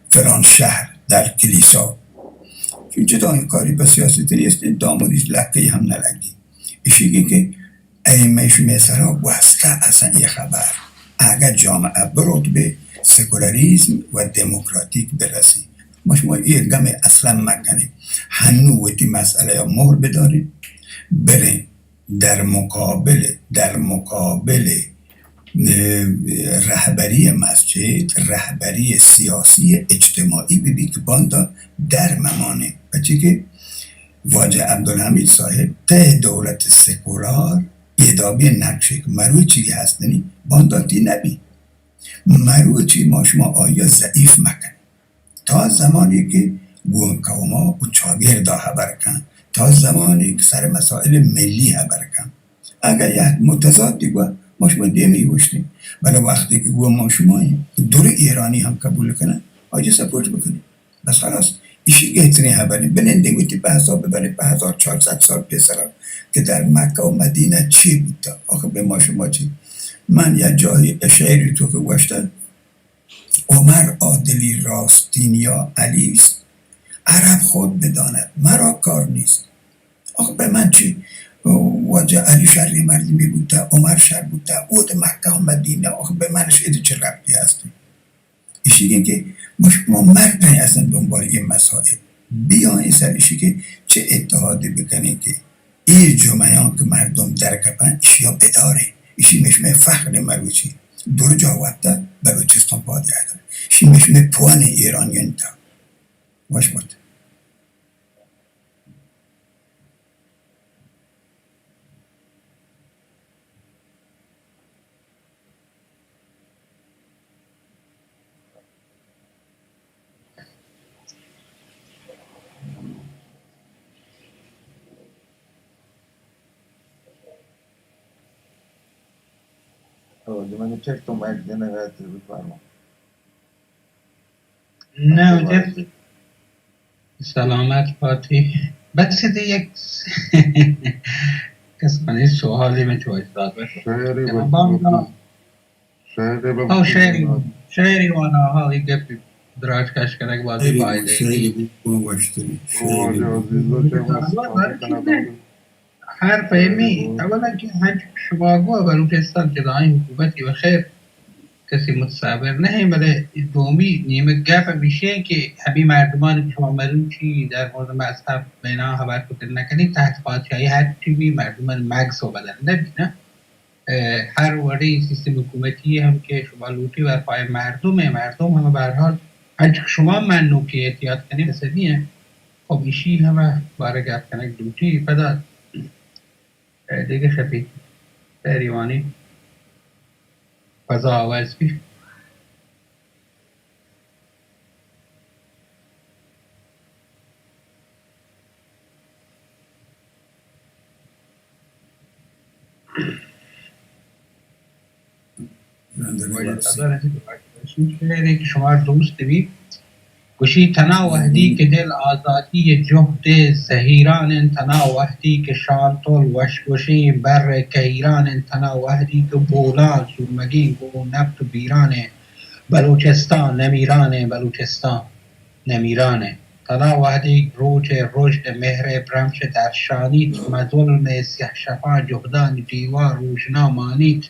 فلان شهر در کلیسا که جدا کاری به سیاست نیست دامونیش لکه هم نلگی ایشی که ایمش مثلا واسطه اصلا یه خبر اگر جامعه برود به سکولاریزم و دموکراتیک برسی شما یه گم اصلا مکنه هنو ویتی مسئله یا مهر بدارید برین در مقابل رهبری مسجد رهبری سیاسی اجتماعی ببی که باندا در ممانه بچه که واجه عبدالحمید صاحب ته دولت سکولار ادابی نقشه که مروی چی هستنی بانداتی نبی مروی چی ما شما آیا ضعیف مکن تا زمانی که گونکاوما و چاگردا خبر کن تا زمانی که سر مسائل ملی خبر کن اگر یک متضاد دیگه ما شما دیمی گوشتیم برای وقتی که گوه ما شما دور ایرانی هم قبول کنن آجه سپورت بکنیم بس خلاص ایشی گهترین خبری بلنده گویتی به حساب ببریم به 1400 سال پسرم که در مکه و مدینه چی بود آخه به ما شما چی من یه جایی شعری تو که گوشتن عمر عادلی راستین یا علیست عرب خود بداند مرا کار نیست آخه به من چی واجه علی شری مردی می بوده عمر شر بوده بود مکه و مدینه آخه به منش ایده چه ربطی هستی ایشی که ما مرد نهی اصلا دنبال این مسائل بیا این سر ایشی که چه اتحادی بکنی که این جمعیان که مردم درکپن ایشی ها بداره ایشی مشمه فخر مروچی دور جا وقتا بلوچستان پادی هداره ایشی مشمه پوان ایرانیان تا باش بود من چکتم باید دیگه نگاهت رو بفرما نه سلامت فاتی بس ده یک کسانی سوالی من تو اجداد بشم شعری وانا حالی گفتی دراج کش کنک بازی بایده شعری بوشتری هر فهمی اولا که هنچ شما گوه بلوچستان که دائم حکومتی و خیر کسی متصابر نه بله دومی نیمه گپ میشه که همین مردمان که شما مروچی در مورد مذهب بینا خبر کتن نکنید تحت پادشاهی هر چیزی مردمان مگس و بدن نبینه هر وری سیستم حکومتی هم که شما لوٹی بر پای مردم همه برحال هنچه شما منو که احتیاط کنید سنیه خب ایشی همه باره گپ کنک لوٹی پدا دیگه شبیه تریوانی فضا آواز بی شعری که شما دوست بی گوشی تنا وحدی که دل آزادی جهد سهیران تنا وحدی که شانتول وشگوشی بر کهیران تنا وحدی که بولان سورمگین گو نبت و بیرانه بلوچستان نمیرانه بلوچستان نمیرانه تنا وحدی روچ رشد مهر برمش در شانیت مظلم سیح شفا جهدان دیوار روشنا مانیت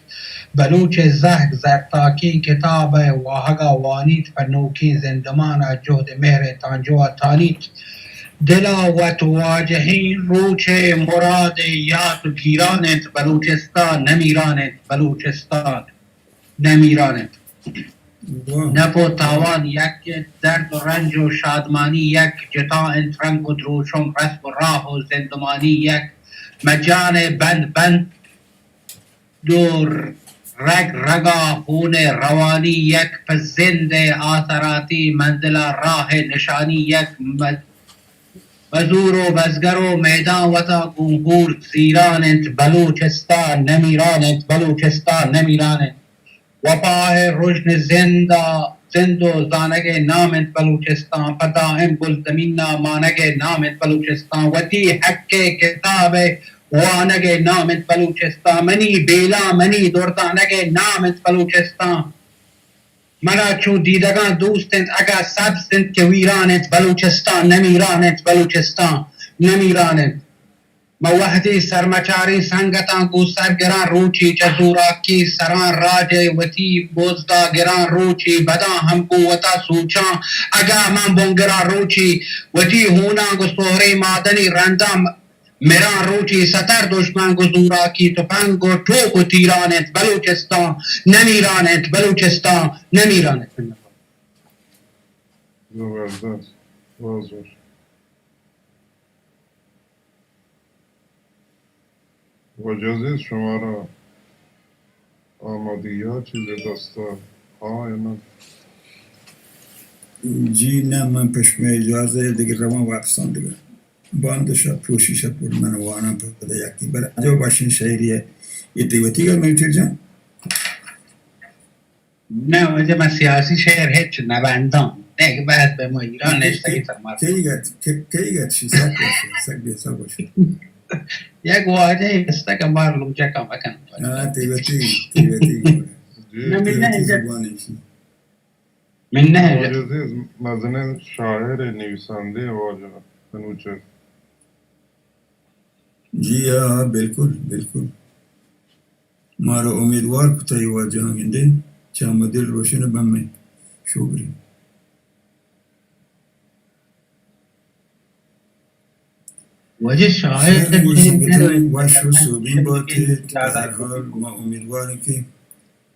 بلوچ زهگ زرتاکی کتاب واهگا وانیت فنوکی زندمان جهد مهر تانجو تانیت دلاوت واجهین روچ مراد یاد گیرانت بلوچستان نمیرانت بلوچستان نمیرانت نپو تاوان یک درد و رنج و شادمانی یک جتا انترنگ و دروشم رسم و راه و زندمانی یک مجان بند دور رگ رگا خون روانی یک پزند آثراتی منزل راه نشانی یک مزور و بزگر و میدان وطا گنگور زیرانت بلوچستان نمیرانت بلوچستان نمیرانت وپاه رجن زند و زانگ نامت بلوچستان پدائم گل زمین مانگ نامت بلوچستان وتی حق کتاب وانگ نامت بلوچستان منی بیلا منی دردانگ نامت بلوچستان مرا چون دیدگان دوستند اگر سبزند که ویرانند بلوچستان نمیرانند بلوچستان نمیرانند ما وحدی سرمچاری سنگتان گو سرگران روچی چزوراکی سران راج وطی بزدا گران روچی بدا هم قوتا سوچان اگا من بونگران روچی وطی هونان گو سوهری مادنی رندام میران روچی ستر دشمن گو زوراکی تفنگ و توپ و تیرانت بلوچستان نمیرانت بلوچستان نمیرانت. زبردست. باز باش. و اجازه شما را آمادگی ها چیز داستان ها یا نه؟ جی نه من پشمه اجازه دیگه روان واپسان دیگه باندشا پوشیشا پر من وانا پده یکی بر جو باشین شهریه یتیوتی گر میتر جان نه وجه من سیاسی شهر هیچ نبندم نه بعد به ما ایران نشتگی ترمار کی گت شی ساک باشه ساک بیا ساک باشه یک واجه استک مارلوم جکم بکنم تیوتی نه زبانشی من نه اجازه مزنه شاعر نویسنده واجه بنوچه جی ها بالکل بالکل ما رو امیدوار کتا یہ واجه هنگنده چه دل روشن بمه شکری وجه شاعر خیر موسیقیتون وش و صوبین باته به هر حال ما امیدواریم که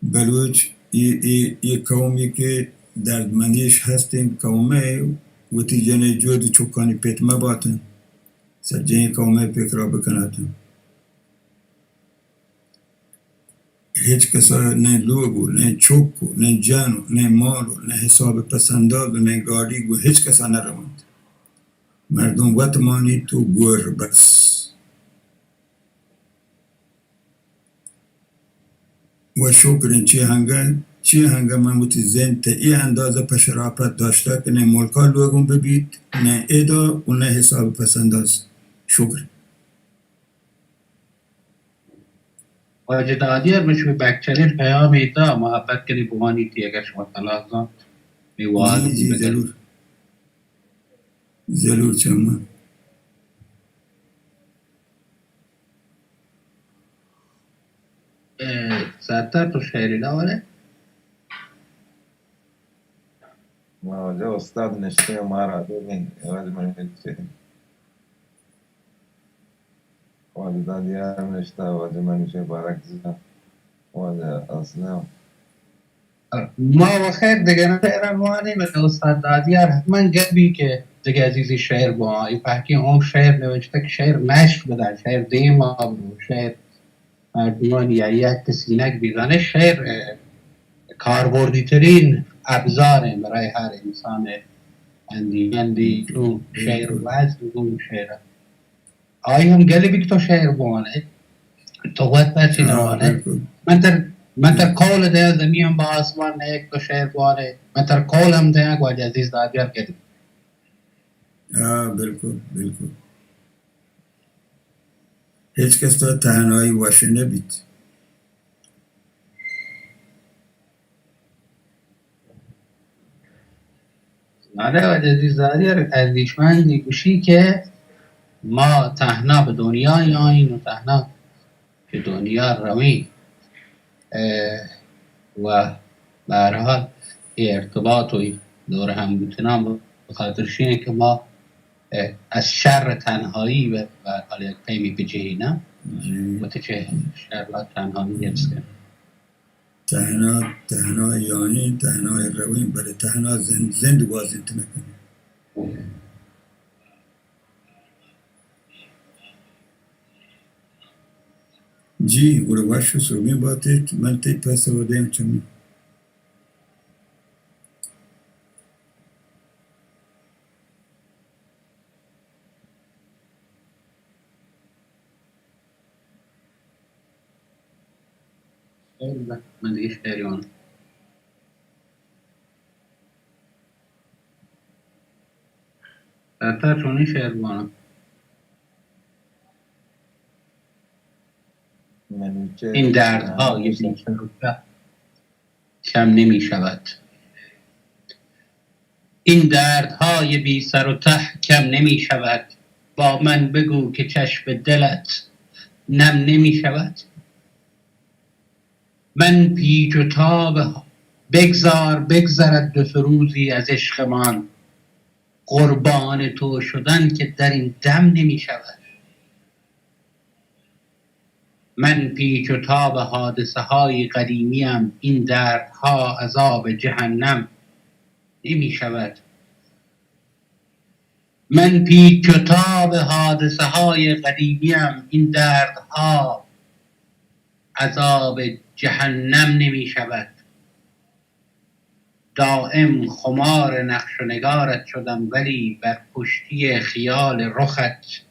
بلوچ یه قومی که دردمندیش هستیم قومه و تی جنه جود چوکانی پیتمه باتن سجنه قومه پیکرا بکناتن هیچ کسا نه لوگو نه چوکو نه جانو نه مالو نه حساب پسنداد و نه گاریگو هیچ کسا نروند مردم وطمانی تو گور بس و شکرین چی هنگه من بوتی زن تا ای اندازه پشراپت داشته که نه ملکا لوگون ببید نه ایدا و نه حساب پسنداز شکر واجه دادیر مشوی بکچنین پیامی دا محبت کنی بوانی تی اگر شما طلاق میوان جی ضرور چما سرتر تو شعری داره واجه استاد نشته ما را ببین واجه من چه واجه دادیار نشته واجه من چه بارک زیده واجه اصلا ما و خیر دیگه نه ایران وانی مثل استاد دادیار من گبی که دیگه عزیزی شعر با ای پاکی هم شعر نوشته که شعر نشر بده شعر دیما برو شعر مردمان یا یک کسینک بیزانه شعر کاربردی ترین ابزاره برای هر انسان اندی تو شعر وزن اون شعر آئی هم گلی بی که تو شعر بوانه تو وقت پرچی نوانه من تر کول ده زمین با آسمان نه یک تو شعر بوانه من تر کول هم ده یک واجه عزیز دادیار کردی بالکل هیچ کس تا تنهایی واشه نبید آره واجه عزیز دادیار اندیشمندی گوشی که ما تنها به دنیا آیین و تنها که دنیا روی و به هر حال ارتباط و دور هم بودنم به خاطر شینه که ما از شر تنهایی و حال یک پیمی بجهینم و چه شر و تنهایی هست تنها یعنی تنها رویم برای تنها زند بازی نکنیم جی وروش و صوبین باته من تی پس ودیم چمی من دیگه شعریان سرطر چونی شعر بانم این دردها یه کم نمی شود این دردهای بی سر و ته کم نمی شود. با من بگو که چشم دلت نم نمی شود. من پیچ و تاب بگذرد 2 روزی از عشقمان. قربان تو شدن که در این دم نمی شود. من پیچ و تاب حادثه های قدیمیم، این دردها عذاب جهنم نمی شود. من پیچ و تاب حادثه های قدیمیم، این دردها عذاب جهنم نمی شود. دائم خمار نقش و نگارت شدم، ولی بر پشتی خیال رخت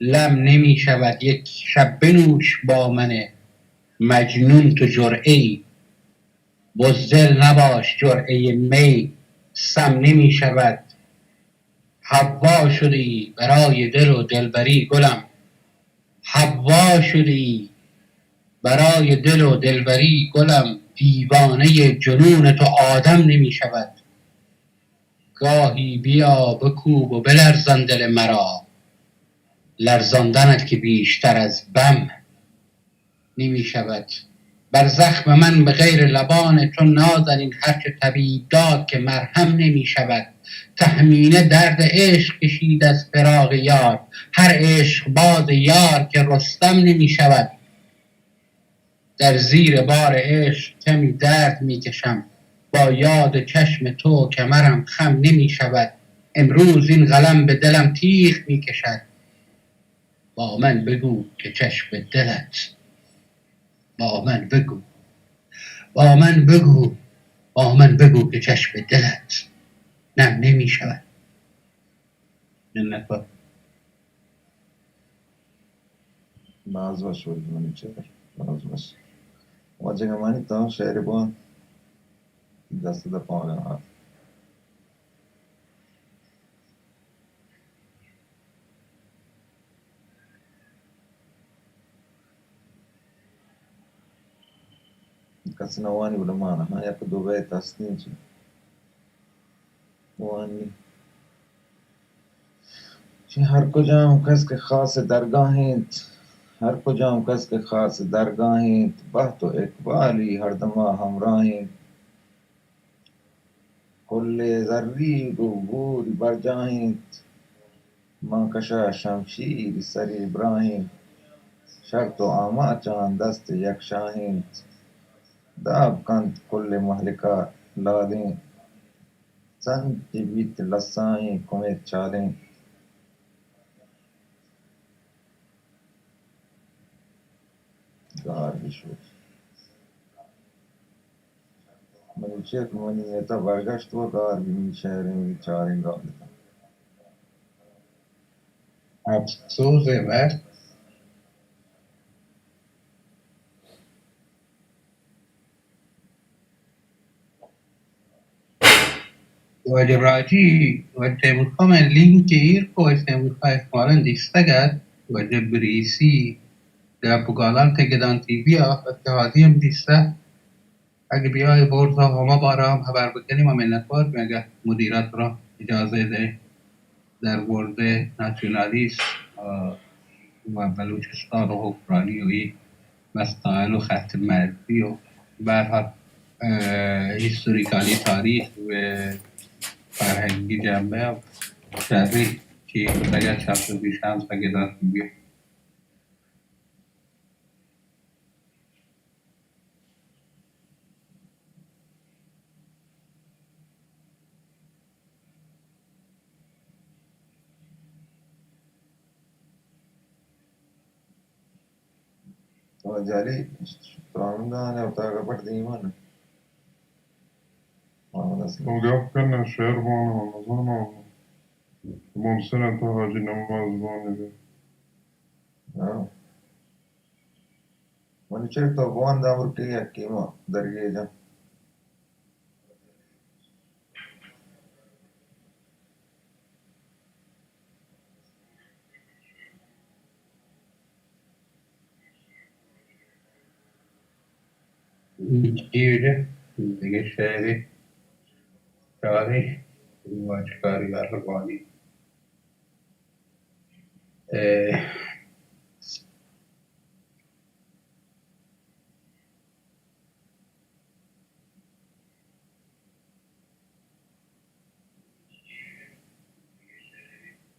لم نمی شود. یک شب بنوش با من مجنون تو جرعه‌ای، بزدل نباش جرعه می سم نمی شود. حوا شدی برای دل و دلبری گلم، حوا شدی برای دل و دلبری گلم. دیوانه جنون تو آدم نمی شود. گاهی بیا بکوب و بلرزان دل مرا، لرزاندنت که بیشتر از بم نمی شود. بر زخم من به غیر لبان تو نازنین، هرچه طبیب داد که مرهم نمی شود. تهمینه درد عشق کشید از فراق یار، هر عشق باز یار که رستم نمی شود. در زیر بار عشق کمی درد می کشم، با یاد چشم تو کمرم خم نمی شود. امروز این قلم به دلم تیغ می کشد، با من بگو که چشم دلت، با من بگو، با من بگو، با من بگو که چشم دلت نم نمی شود. منت با باز باش ولد منوچهر، باز باش. واجهمانی تا شعر بان دست در پاهن ها. کسی نوانی بوده مانا ها یک 2 بیت است نیست وانی چه هر کجام کس که خاص درگاهیت، هر کجام کس که خاص درگاهیت، بحت و اقبالی هر دما همراهیت. کل ذری گوری بر جاهیت، ما کشا شمشیر سر ابراهیم. شرط و آماچان دست یک شاهیت، داب کند کل مهلکا لادین. سنتی بیت لسانی کمیت چالین. گاری شد منوچهر منی نیتا برگشت و گار بی شهرین چارین گاه دیتا. افسوس وقت وجبراتی وتمكم لينك يركو استمكم فارن ديستجد وجبريسي ده بقالان تجدان تيبيا اتحادیم دیسته. اگه بیای بورسا همه بارا هم خبر بکنیم و منتوار میگه مدیرات را اجازه ده در مورد ناسیونالیسم و بلوچستان و اوکراینی و این مسائل و خط مرزی و به هر حال هیستوریکالی تاریخ و فرهنگی جنبه و شهری که اگر چند بیش هم سگدان بیه. جاری تو دانه و تاگه پر دیمان محمد اسلام تو گفت کنه شعر بانه و نظام ممسن تا حاجی نماز بانه منوچهر تو بان دامر که یکی ما درگه جا اینجوری دیگه شعری تاریخ واجكاري الرباني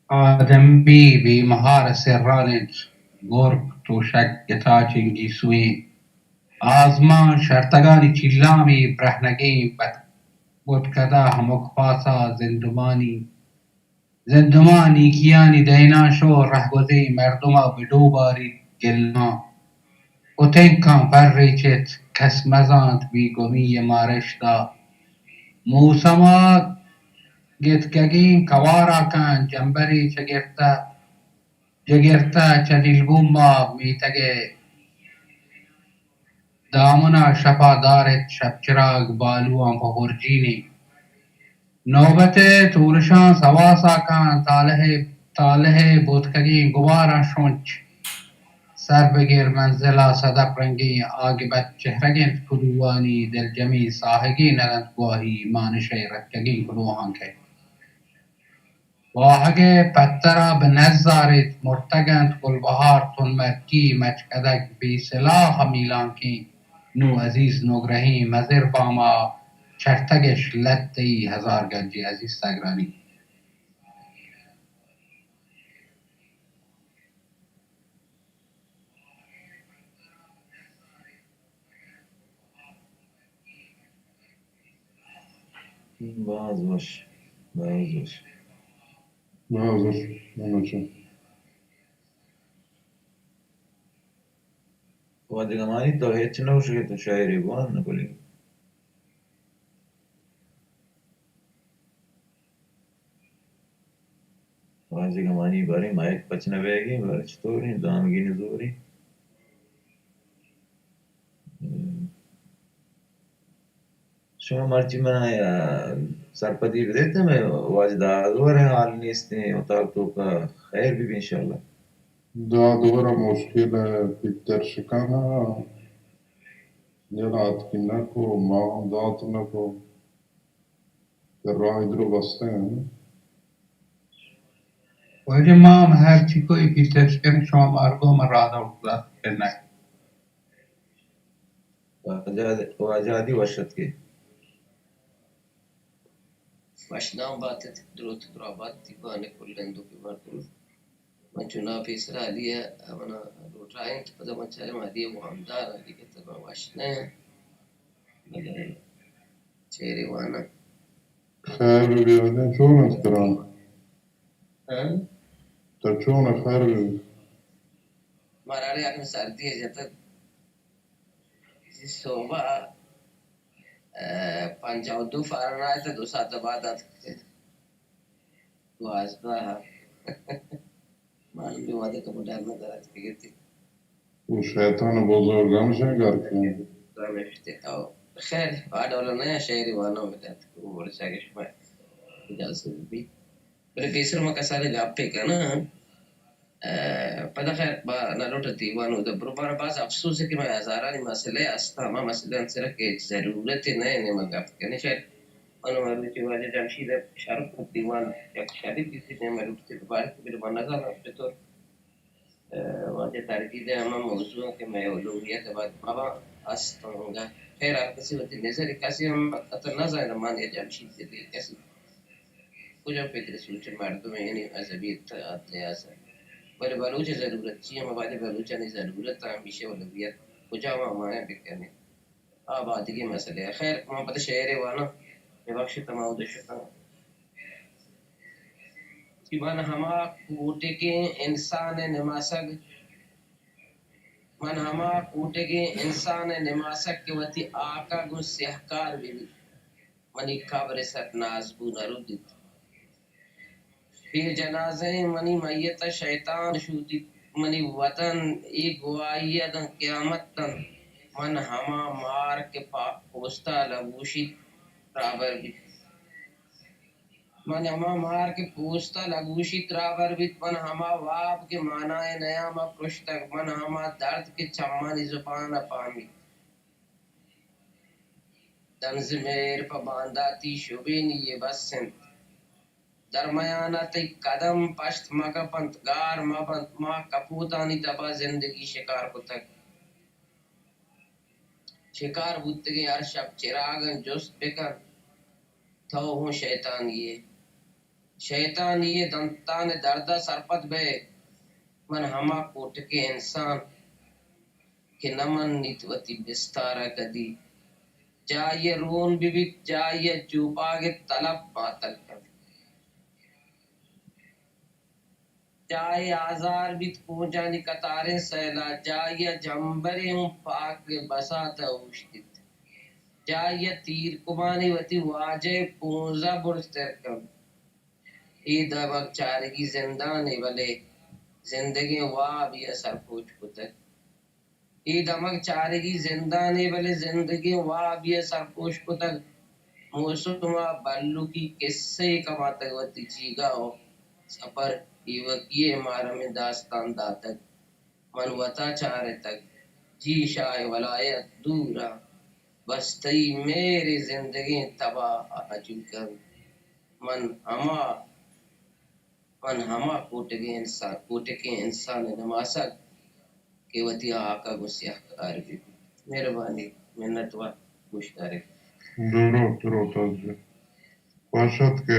آدمی بی مهار سرانج گرگ توشک گتاچنگی سوی آزمان شرطگانی چیلامی برهنگی بودکدا همک پاسا زندمانی کیانی دینا شو رهگذی مردما بدو باری گلنا و تنکان پر ریچت کس مزاند بی گمی مارشتا موسما گتگگین کوارا کن جنبری جگرتا چدیل بوما میتگه دامنا شپا دارت شب چراغ بالوان پهرجینی نوبت تورشان سواسا کن تاله بودکگین گوارا شونچ سر بگیر منزلا صدق رنگی آگبت چهرگین کدوانی دل جمی ساهگی نرند گواهی مانشی رکگین کدوهان که واهگ پترا به نزارید مرتگند گلبهار تون مرکی مچکدک بی سلاح میلان کی نو عزیز نگرهی مزر باما چرتگش لدهی هزار گنجی عزیز سگرانی باز باش باز باش نازش نمیشه वादिगमानी तो हेच नौशगे तो शायरी बुआन न बोली वादिगमानी बारी मायक पचना बेगी बारी चतोरी दामगी नजूरी شما مرچی من سرپدی بدیت میں واجد آدور ہے حال نیستی اتاق تو کا خیر بھی انشاءاللہ دادورة مشكلة في الترشكانة يلعب كناكو ما ضاطنكو الراعي درو بستين وجمام هرچی کوئی پیترشکن شما ارگو مرادا اطلاق کرنک واجادی وشت کے واشنام باتت دروت درابات تبان كل دو في مركز ما جنا في سرالية أنا روتراين تبدا ما تشاري ما دي وعمدار اللي كنت واشنا بلا شيري وانا خير بيودين شو نذكران ها ترشون خير ما رأي أنا سردية جت صوبا 52 فahrenheit 2 ساعت بعد واسبها معلوم भी वादे का मुझे अलग तरह की थी والشيطان بزرگان شنگر كان رمشتي أو خير بعد ولا نيا شيري وانا بدأت ولا شيء شوي جالس بي بس ما كسر جاب كنا pada khair ba na lota diwanu da brubara bas afsus है कि मैं हजारा नहीं मसले अस्ता ma मसले अंसर के जरूरत नहीं ने मगर कहने शायद अनु मारू ci वाले जमशीद शारुख दीवान एक शादी किसी ने मारू के बारे में मेरे मन नजर पे तो वाजे तारीखी दे हम मौजूद के मैं उलूहियत बाद बाबा अस्तंगा खैर आप किसी वक्त नजर कैसे हम अतना ज्यादा मान या जमशीद दे कैसे कुछ पे सोच मर्द में यानी अजबियत आते आसा पर बलूच ज़रूरत थी हम वाले बलूचानी ज़रूरत हमेशा औलवियत कुछ हमारे बिकने आबादी मसले खैर वहाँ पर शहर वाना बख्श तमाम दशता कि मन हमा कूटे के इंसान नमासक मन हमा कूटे के इंसान नमासक के वती आका गु सहकार भी मनी खबर सत नाजबू नरुदित फिर जनाजे मनी मैयत शैतान शूदी मनी वतन एक गवाहियत क़यामत तन मन हमा मार के पोस्ता लगूशी त्राबर भी मन हमा मार के पोस्ता लगूशी त्राबर भी मन हमा वाब के मानाए नया मा पुष्तक मन हमा दर्द के चम्मानी जुबान पामी तंज मेर पर बांदाती शुबेनी ये बस در میانت قدم پشت مکپند گار مبند ما کپوتانی تبا زندگی شکار کتک شکار بودتگی ہر شب چراغن جست بکن تو ہوں شیطانیے دنتان دردہ سرپت بے من ہما کوٹ کے انسان کہ نمن نیتوتی بستارہ کدی جائیے رون بھی جائیے چوپاگے طلب ماتل کر جائے آزار بیت پونجانی قطاریں سیلا جائیے جمبرے ہوں پاک بساتا اوشتت جائیے تیر کمانی وتی واجہ پونزہ برس ترکم ای دمک چارگی زندانی ولے زندگی واہ بھی اثر پوچھ کتک ای دمک چارگی زندانی ولے زندگی واہ بھی اثر پوچھ کتک موسما بلو کی قصے کما تک وتی جیگا ہو سفر ای وکیے مارا میں داستان داتک من وطا چارے تک جی شاہ ولایت دورا بس تئی میری زندگی تباہ آجو کر من ہما کوٹے کے انسان نماسک کہ وتی آقا گسیح کار بھی مہربانی منت و گوشدارے درود از باشد که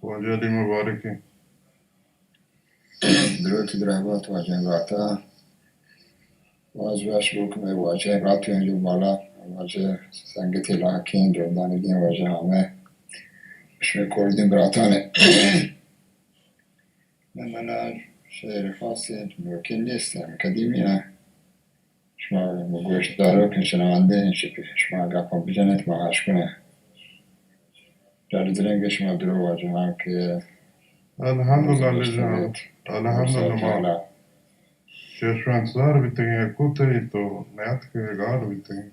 واجه علی مبارکی درود درهبات واجه راتا واجبش بکنه واجه راتو اینجا بالا واجه سنگتی لاکین جردانی دین واجه همه بشمه کردین براتانه من شعر خاصی موکل نیستم قدیمی نه شما گوشت دارو که شنونده این شما گفت بجنت ماهش کنه جاری درنگ شما درو واجه هم که الحمدلله لجان الحمدلله چشمانتظار بیتگه کوتهی تو نیت که گار بیتگه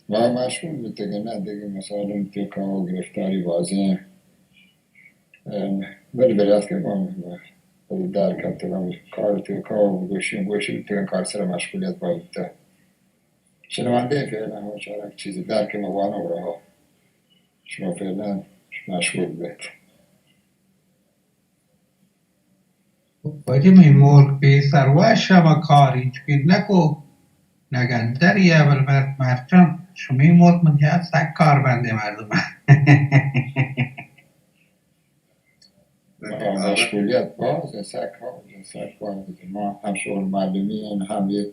و مشغول بیتگه نه دیگه مثلا توکا و گرفتاری بازی ولی بریاد که ولی در کتگم کار توکا و گوشی بیتگه کار سر مشغولیت باید بیته شنونده فعلا ها چارک چیزی درک موانه و رها شما فعلا مشغول بیت باید میمول پیسر و شما کاری چون نکو نگن دری اول مرچان شما میمول من جهت سک کار بنده مردم مشغولیت باز سک باز ما هم شغل معلومی هم یه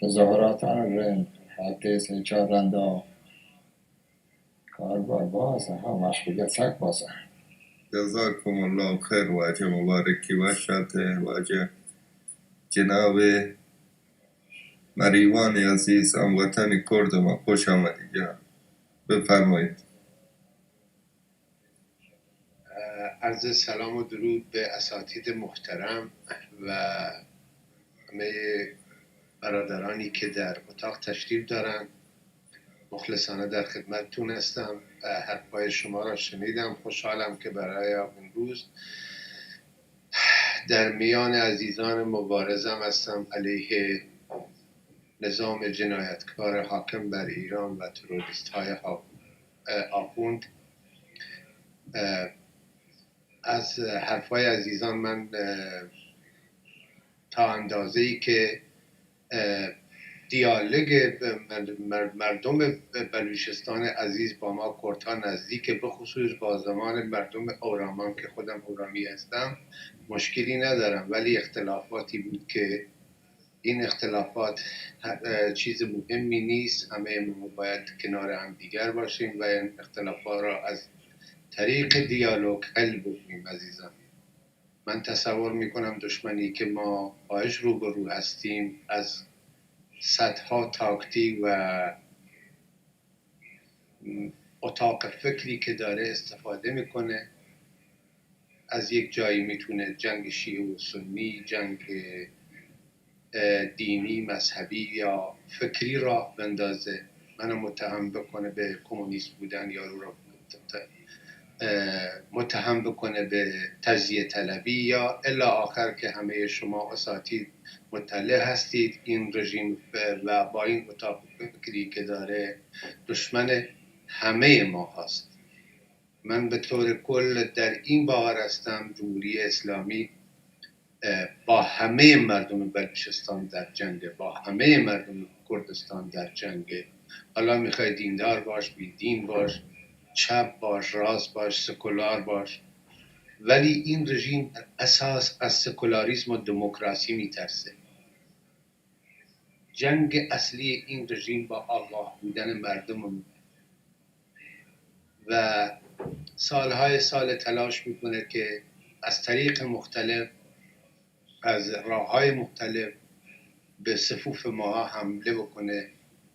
تظاهراتان رن حتی سه چار رنده کار باز هم مشغولیت سک باز جزاکم الله خیر واجه مبارکی باشد واجه جناب مریوان عزیز هموطن کرد ما خوش آمدید جناب بفرمایید عرض سلام و درود به اساتید محترم و همه برادرانی که در اتاق تشریف دارن مخلصانه در خدمتتون هستم حرفای شما را شنیدم خوشحالم که برای امروز در میان عزیزان مبارزم هستم علیه نظام جنایتکار حاکم بر ایران و تروریست های آخوند از حرفای عزیزان من تا اندازه‌ای که دیالوگ مردم بلوچستان عزیز با ما کردها نزدیک به خصوص با زمان مردم اورامان که خودم اورامی هستم مشکلی ندارم ولی اختلافاتی بود که این اختلافات چیز مهمی نیست همه ما باید کنار هم دیگر باشیم و این اختلافات را از طریق دیالوگ حل بکنیم عزیزان من تصور میکنم دشمنی که ما باهاش روبرو هستیم از صدها تاکتیک و اتاق فکری که داره استفاده میکنه از یک جایی میتونه جنگ شیعه و سنی جنگ دینی مذهبی یا فکری راه بندازه منو متهم بکنه به کمونیست بودن یا رو را متهم بکنه به تجزیه طلبی یا الی آخر که همه شما اساتید مطلع هستید این رژیم و با این اتاق فکری که داره دشمن همه ما هست. من به طور کل در این باور هستم جمهوری اسلامی با همه مردم بلوچستان در جنگ، با همه مردم کردستان در جنگ. حالا میخوای دیندار باش، بی دین باش، چپ باش، راست باش، سکولار باش، ولی این رژیم در اساس از سکولاریسم و دموکراسی میترسه. جنگ اصلی این رژیم با آگاه بودن مردم و سالهای سال تلاش میکنه که از طریق مختلف، از راههای مختلف به صفوف ما حمله بکنه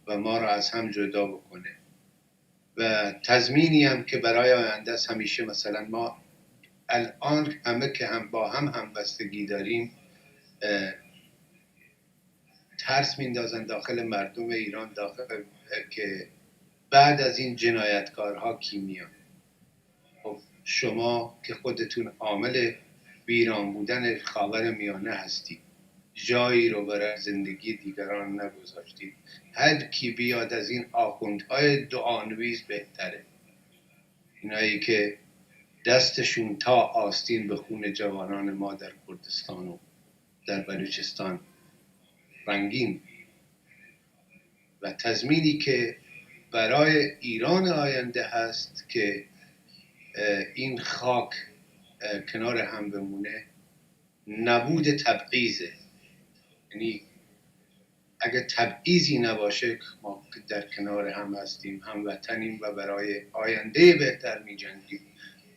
و ما را از هم جدا بکنه. و تضمینی هم که برای آینده است همیشه، مثلا ما الان همه که هم با هم همبستگی داریم، ترس میندازن داخل مردم ایران داخل که بعد از این جنایتکارها کی میان. خب شما که خودتون عامل ویران بودن خاورمیانه هستید، جایی رو برای زندگی دیگران نگذاشتید، هر کی بیاد از این آخوندهای دعانویز بهتره، اینایی که دستشون تا آستین به خون جوانان ما در کردستان و در بلوچستان رنگین. و تضمینی که برای ایران آینده هست که این خاک کنار هم بمونه، نبود تبعیضه. یعنی اگه تبعیضی نباشه ما در کنار هم هستیم، هموطنیم و برای آینده بهتر می جنگیم،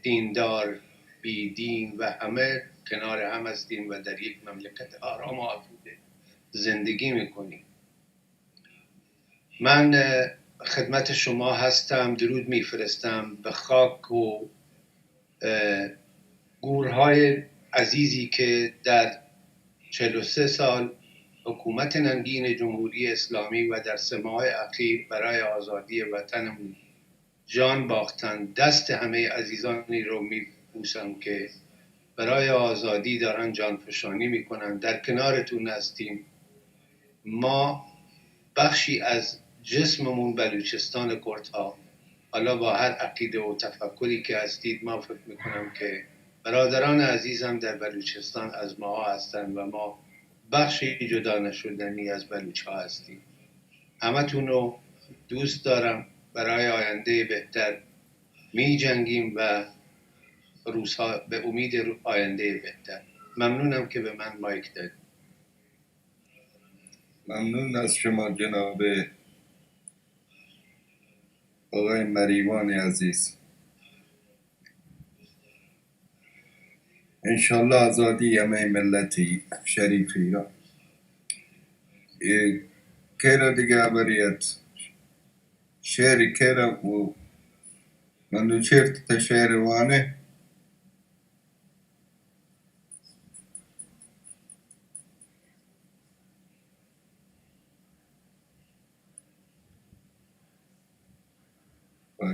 دیندار، بی دین و همه کنار هم هستیم و در یک مملکت آرام و آسوده زندگی میکنیم. من خدمت شما هستم، درود میفرستم به خاک و گورهای عزیزی که در 43 سال حکومت ننگین جمهوری اسلامی و در 3 ماه اخیر برای آزادی وطنمون جان باختن. دست همه عزیزانی رو میبوسم که برای آزادی دارن جانفشانی میکنن. در کنارتون هستیم. ما بخشی از جسممون بلوچستان کردها، حالا با هر عقیده و تفکری که هستید، ما فکر میکنم که برادران عزیزم در بلوچستان از ما هستن و ما بخشی جدا نشدنی از بلوچ ها هستیم. همتون رو دوست دارم. برای آینده بهتر می جنگیم و روزها به امید آینده بهتر. ممنونم که به من مایک دادید. ممنون از شما جناب آقای مریوان عزیز. انشالله آزادی همه ملتی شریف ایران. که دیگه عبریت شعری که و من چرت تا شعر وانه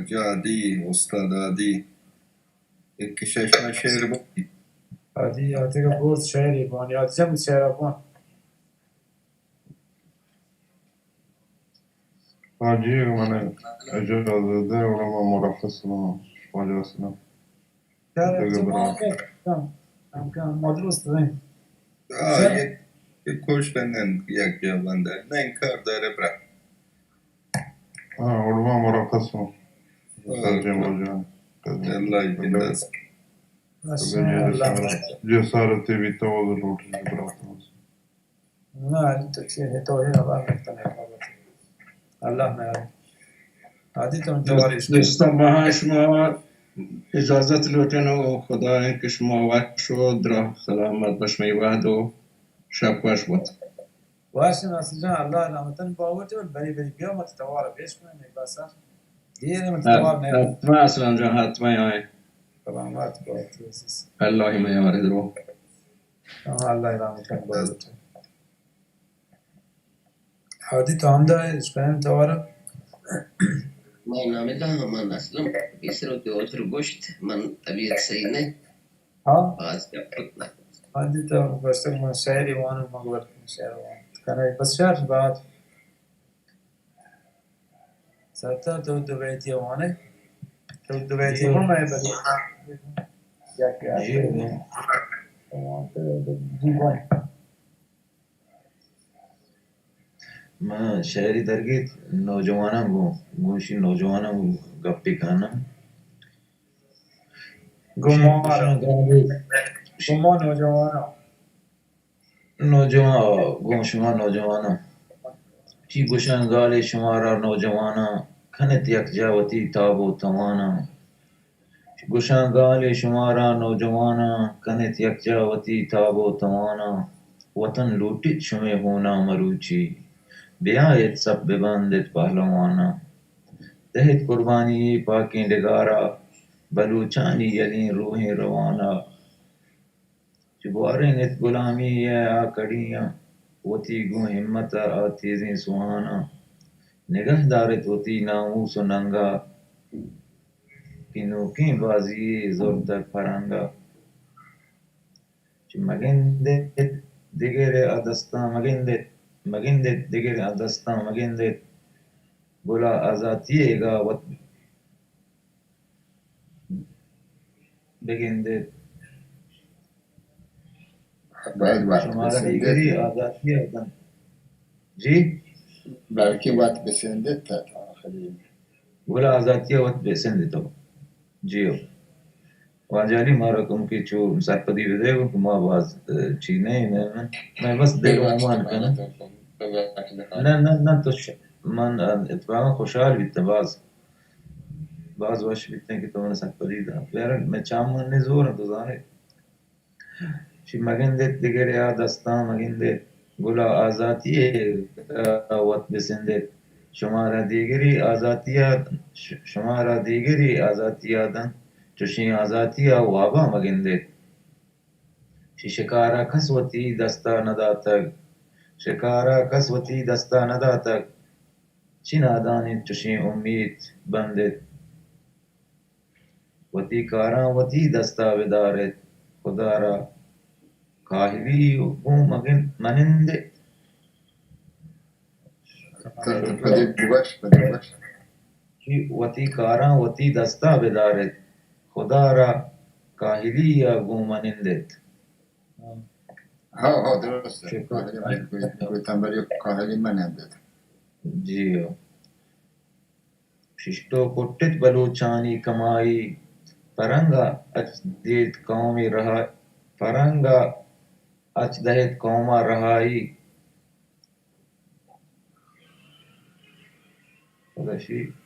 جادی استاد عادی یک ششما شعر بودی عادی آتی که بود شعری بانی عادی چه بود شعر بان حاجی من اجازه ده و من مرخص من واجه سلام کار ما کم مدرس داریم یک کش بندن یک جا بندن نه این کار داره برا من مرخص من سرجم واجه الله يبنداز جسارتي بتواضع روح براتنا نه تو چیه تو هی آباد نکنه الله نه عادی تو جوارش دوستان با شما اجازت لطفاً و خدا که شما وقت شد راه سلامت باش میواد و شب خوش بود. واش ناس جان الله علامتن باورت بری بیا مت توار بیش کنه بسا دیره مت توار نه حتما اصلا جان حتما یای سلامت باش عزیز الله میوارد رو الله علامتن باورت عادی تو هم داره اسپن توار ما نامه من اصلا بیسر و دوتر گشت من طبیعت صحیح نه ها باز کپت نه عادی تو گشت من شعری وانو مقبر شعر وان کنه بس شعر بعد ساعتها تو بيتي وانا تو بيتي وما يبدو जी मैं शहरी तरकीब नौजवानों को गोशी नौजवानों को गप्पी खाना قمارة قمار نوجوانا नौजवान गोशुमा नौजवानों ची गुशान गाले शुमारा नौजवाना खनत यकजावती ताबो तवाना गुशान गाले शुमारा नौजवाना खनत यकजावती ताबो तवाना वतन लूटित शुमे होना मरूची ब्यायत सब बेबंदित पहलवाना तहत कुर्बानी पाकें डिगारा बलूचानी यलीं रूहें रवाना चुबारेंगत गुलामी या आकड़ियाँ वती गु हिम्मत आतीज़ें सुहाना निगह दारत वती नामूस नंगा किनोकी बाजी जोर तक फरंगा मगिंदे दिगरे अदस्ता मगिंदे दिगरे अदस्ता मगिंदे बुला आजातिएगा वत बिगिंदे بعد وقت शुमारा दिगरी بسندت आजातिएगा जी بلکه وقت بسندت تا آخری बुला आजातिया वत बेसन देतो जियो वाजाली मारा कम की चो सरपदी विदेगो कुमा बाज चीने मैं बस देखो ببخشید मान करना ببخشید ना तो من اتفاقا خوشحال بیت باز وش بیتن که تو من सरपदी था यार मैं चाम ने जोर तो जाने شی مگنده دیگر یا دستان مگنده گلا آزادی وط بسنده شمارا دیگری آزادیادن چوشی آزادیا وابا مگنده شی شکارا کسوتی دستا نداتک چی نادانی چوشی امید بندت وتی کارا وتی دستا بدارت خدارا کاهلی و مننده ببخش कि वती कारा वती दस्ता बेदारत खुदा रा काहिली या गुमनिंदत ها درسته گفتم برای کاهلی من اندد जियो शिष्टो कुट्टित बलूचानी कमाई परंगा अचदेत कौमी रहा परंगा अचदहित कौमा रहाई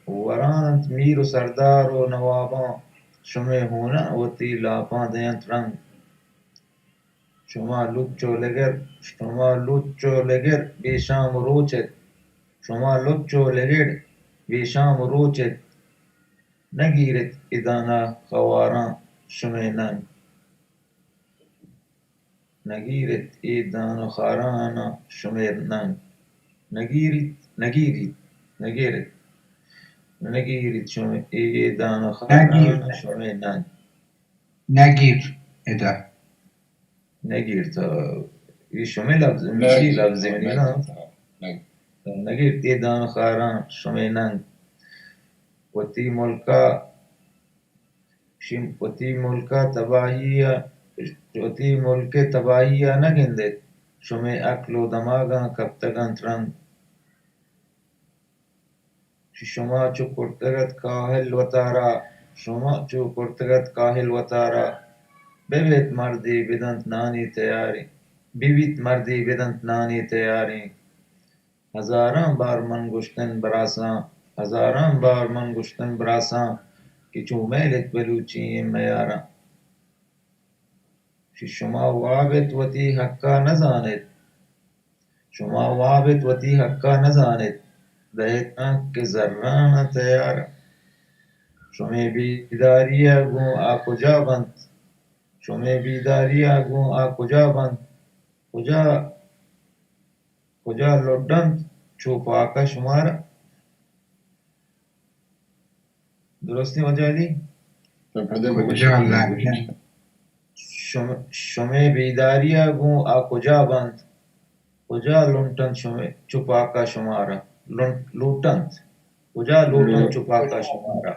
वरानत मीर सरदार व नवाबा शुमे होना वती लापा दयंत रंग शुमा लुच्चो लेगर बेशाम रोचत नगीरत इदाना खवारा शुमे नंग नगीरत इदाना खाराना शुमे नंग نگیرید شما ایدان خواهران شما نان نگیر ادا نگیر تا شما لفظ منی نه نگیر ایدان خواهران شما نان وتی ملکا تباهی نگندد شما اکل و دماغا کبتگان ترنگ شما چو پرتگت کاهل وطارا بیویت مردی بدنت نانی تیاری هزاران بار من گشتن براسان که چو میلت بلوچی میارا شما وابت وتی حقا نزاند دهتان که ذران تیار شما بیداریا گو آکجا بند کجا لڈند چوپاکا شمارا درستی مجالی شما بیداریا گو آکجا بند کجا لونٹند چوپاکا شمارا لوٹند کجا لوٹن چپا کا شمارا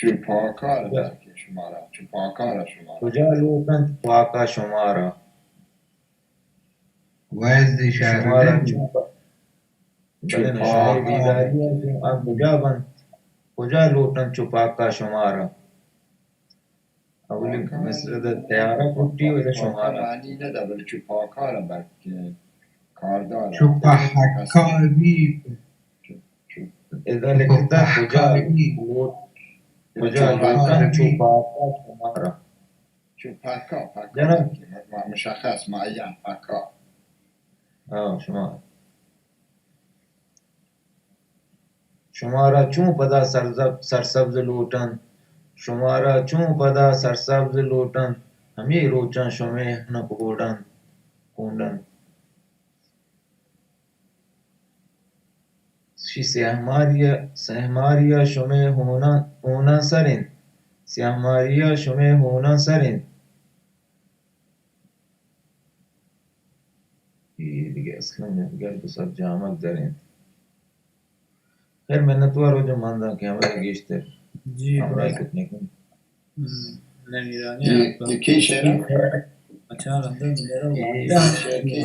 چوپاکار درک شمارا چوپاکار شمارا کجا لوٹن چپا کا شمارا وزد شهر شمارا لنگ چوپا بدن شاهی بیداری اب کجا بند کجا لوٹن چپا کا شمارا اولی مثل ده تیارا کٹی و ده شمارا معنی نده ولی چوپاکار بلکه کاردار چوپا حکاری اذا لکھتا کجا لوٹن چپا کا شمارا چوپاکا جناب. مشخص معین پاکا شمارا چون پدا سرسبز لوٹن شمارا چون پدا سرسبز لوٹن ہمی روچن شمه نہ کوندن شی سهماریا شمه هونن سرین سهماریا شمه هونن سرین دیگه اصلا گرد و سر جامک دارین خیر منتوار رو جو ماندن که همه گیشتر جی همراه کتنے کن نمیرانی یکی شعر اچھا رندر میرا شعر کی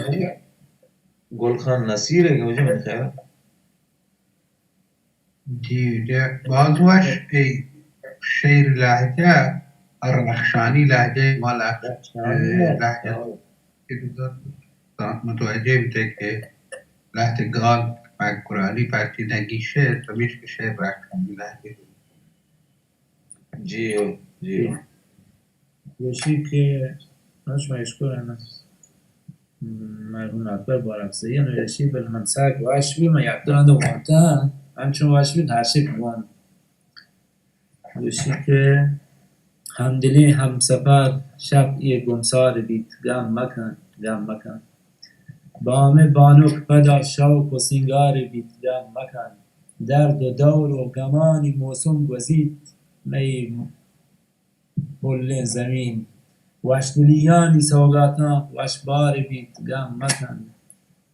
گلخان نصیر ہے کہ مجھے من خیال جی بازوش ای شیر لهجه الرخشانی لهجه مال لهجه متوجه میشه که لهجه گال قرآنی پرچی نگی شعر تمیش که شعر رخشانی لهجه جی گوشی که نش مشکور انا مرحوم اکبر بارکزئی نوشی بالمنسک واشوی ما یکدرند وانتن همچون واشوی هرشی بوان گوشی که همدلی همسفر شب یه گمسار بیت گم مکن بام بانوک پدا شوق و سینگار بیت گم مکن درد و دور و گمانی موسم گزید می بل زمین وشدلیانی سوگاتان وشبار بیت گم مکن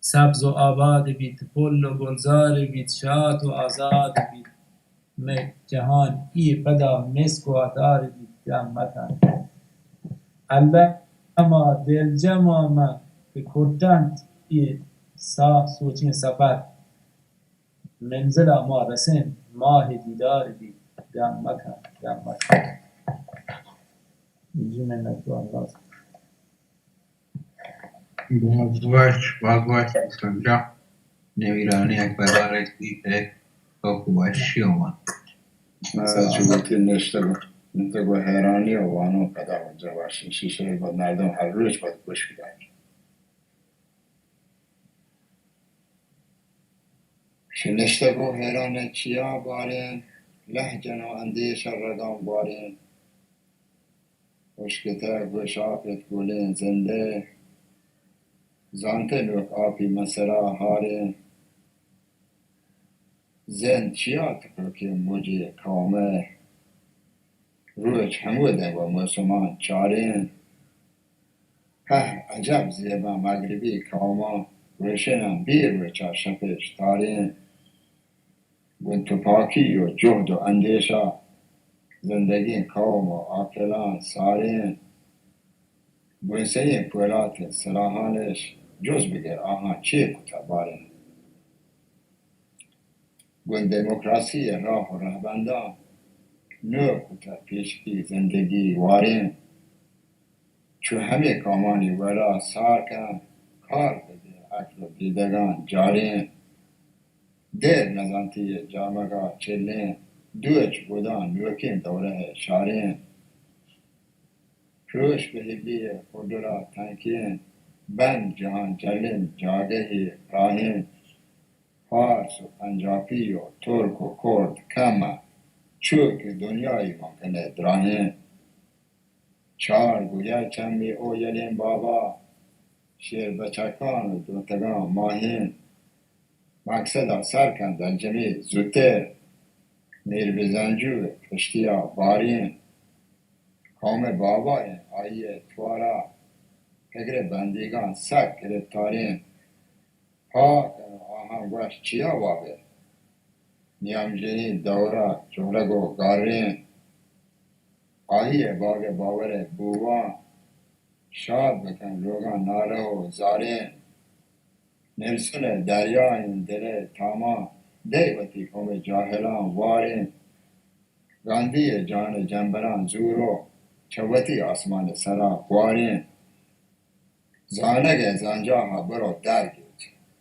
سبز و آباد بیت پل و گلزار بیت شاد و آزاد بیت می جهان ای پدا مسک و عطار بیت گم مکن الله اما دل جمع ما به کردند ای سوچین سفر منزل ما رسیم ماه دیدار بیت گم مکن جی منت تو الله بازوش اسلام نمیرانی اکبر بارکزئی که وشی اومد مثلا چوبتی نشته با حیرانی و وانو پدا اونجا باشین شیشه با مردم هر روش باید گوش بدن شنشته با حیران چیا بارین لحجن و اندیش رگان بارین خوشکته گوش آفت گولین زنده زانته لوک آپی مسرا هارین زن چیا تکرکی موجی کامه روش حموده و مسلمان چارین عجب زیبا مغربی کاما روشنم بیر و چاشپش تارین گون تو پاکی و جهد و اندیشا زندگی قوم و عاقلان سارین گون سین پولات سلاحانش جز بگر آهان چه کتبارین گون دموکراسی راه و رهبندان نو کتا پیشکی زندگی وارین چو همه کامانی ورا سار کن کار بده عقل و دیدگان جارین در نزانتی جامگا چلین دوچ بودان نوکین دوره شارین پروش به هلی خودرا تنکین بند جهان جلین جاگهی راهین فارس و پنجابی و ترک و کرد کمه چوک دنیایی ممکنه دراهین چار گویا چمی او یلین بابا شیر بچکان و دوتگان ماهین مقصد سر کندن جمی زودتر میر بزنجو کشتیا بارین قوم بابای آیه توارا پگر بندگان سک گرفتارین پاک آهان گوش چیا وابه نیامجنی دورا جملگو گارین آهی باغ باوره بوان شاد بکن لوگان ناره و زارین نلسون دریاین دل تاما دیوتی کم جاهلان وارین گاندی جان جنبران زورو چوتی آسمان سرا وارین زانگ زنجا ها برو درگیج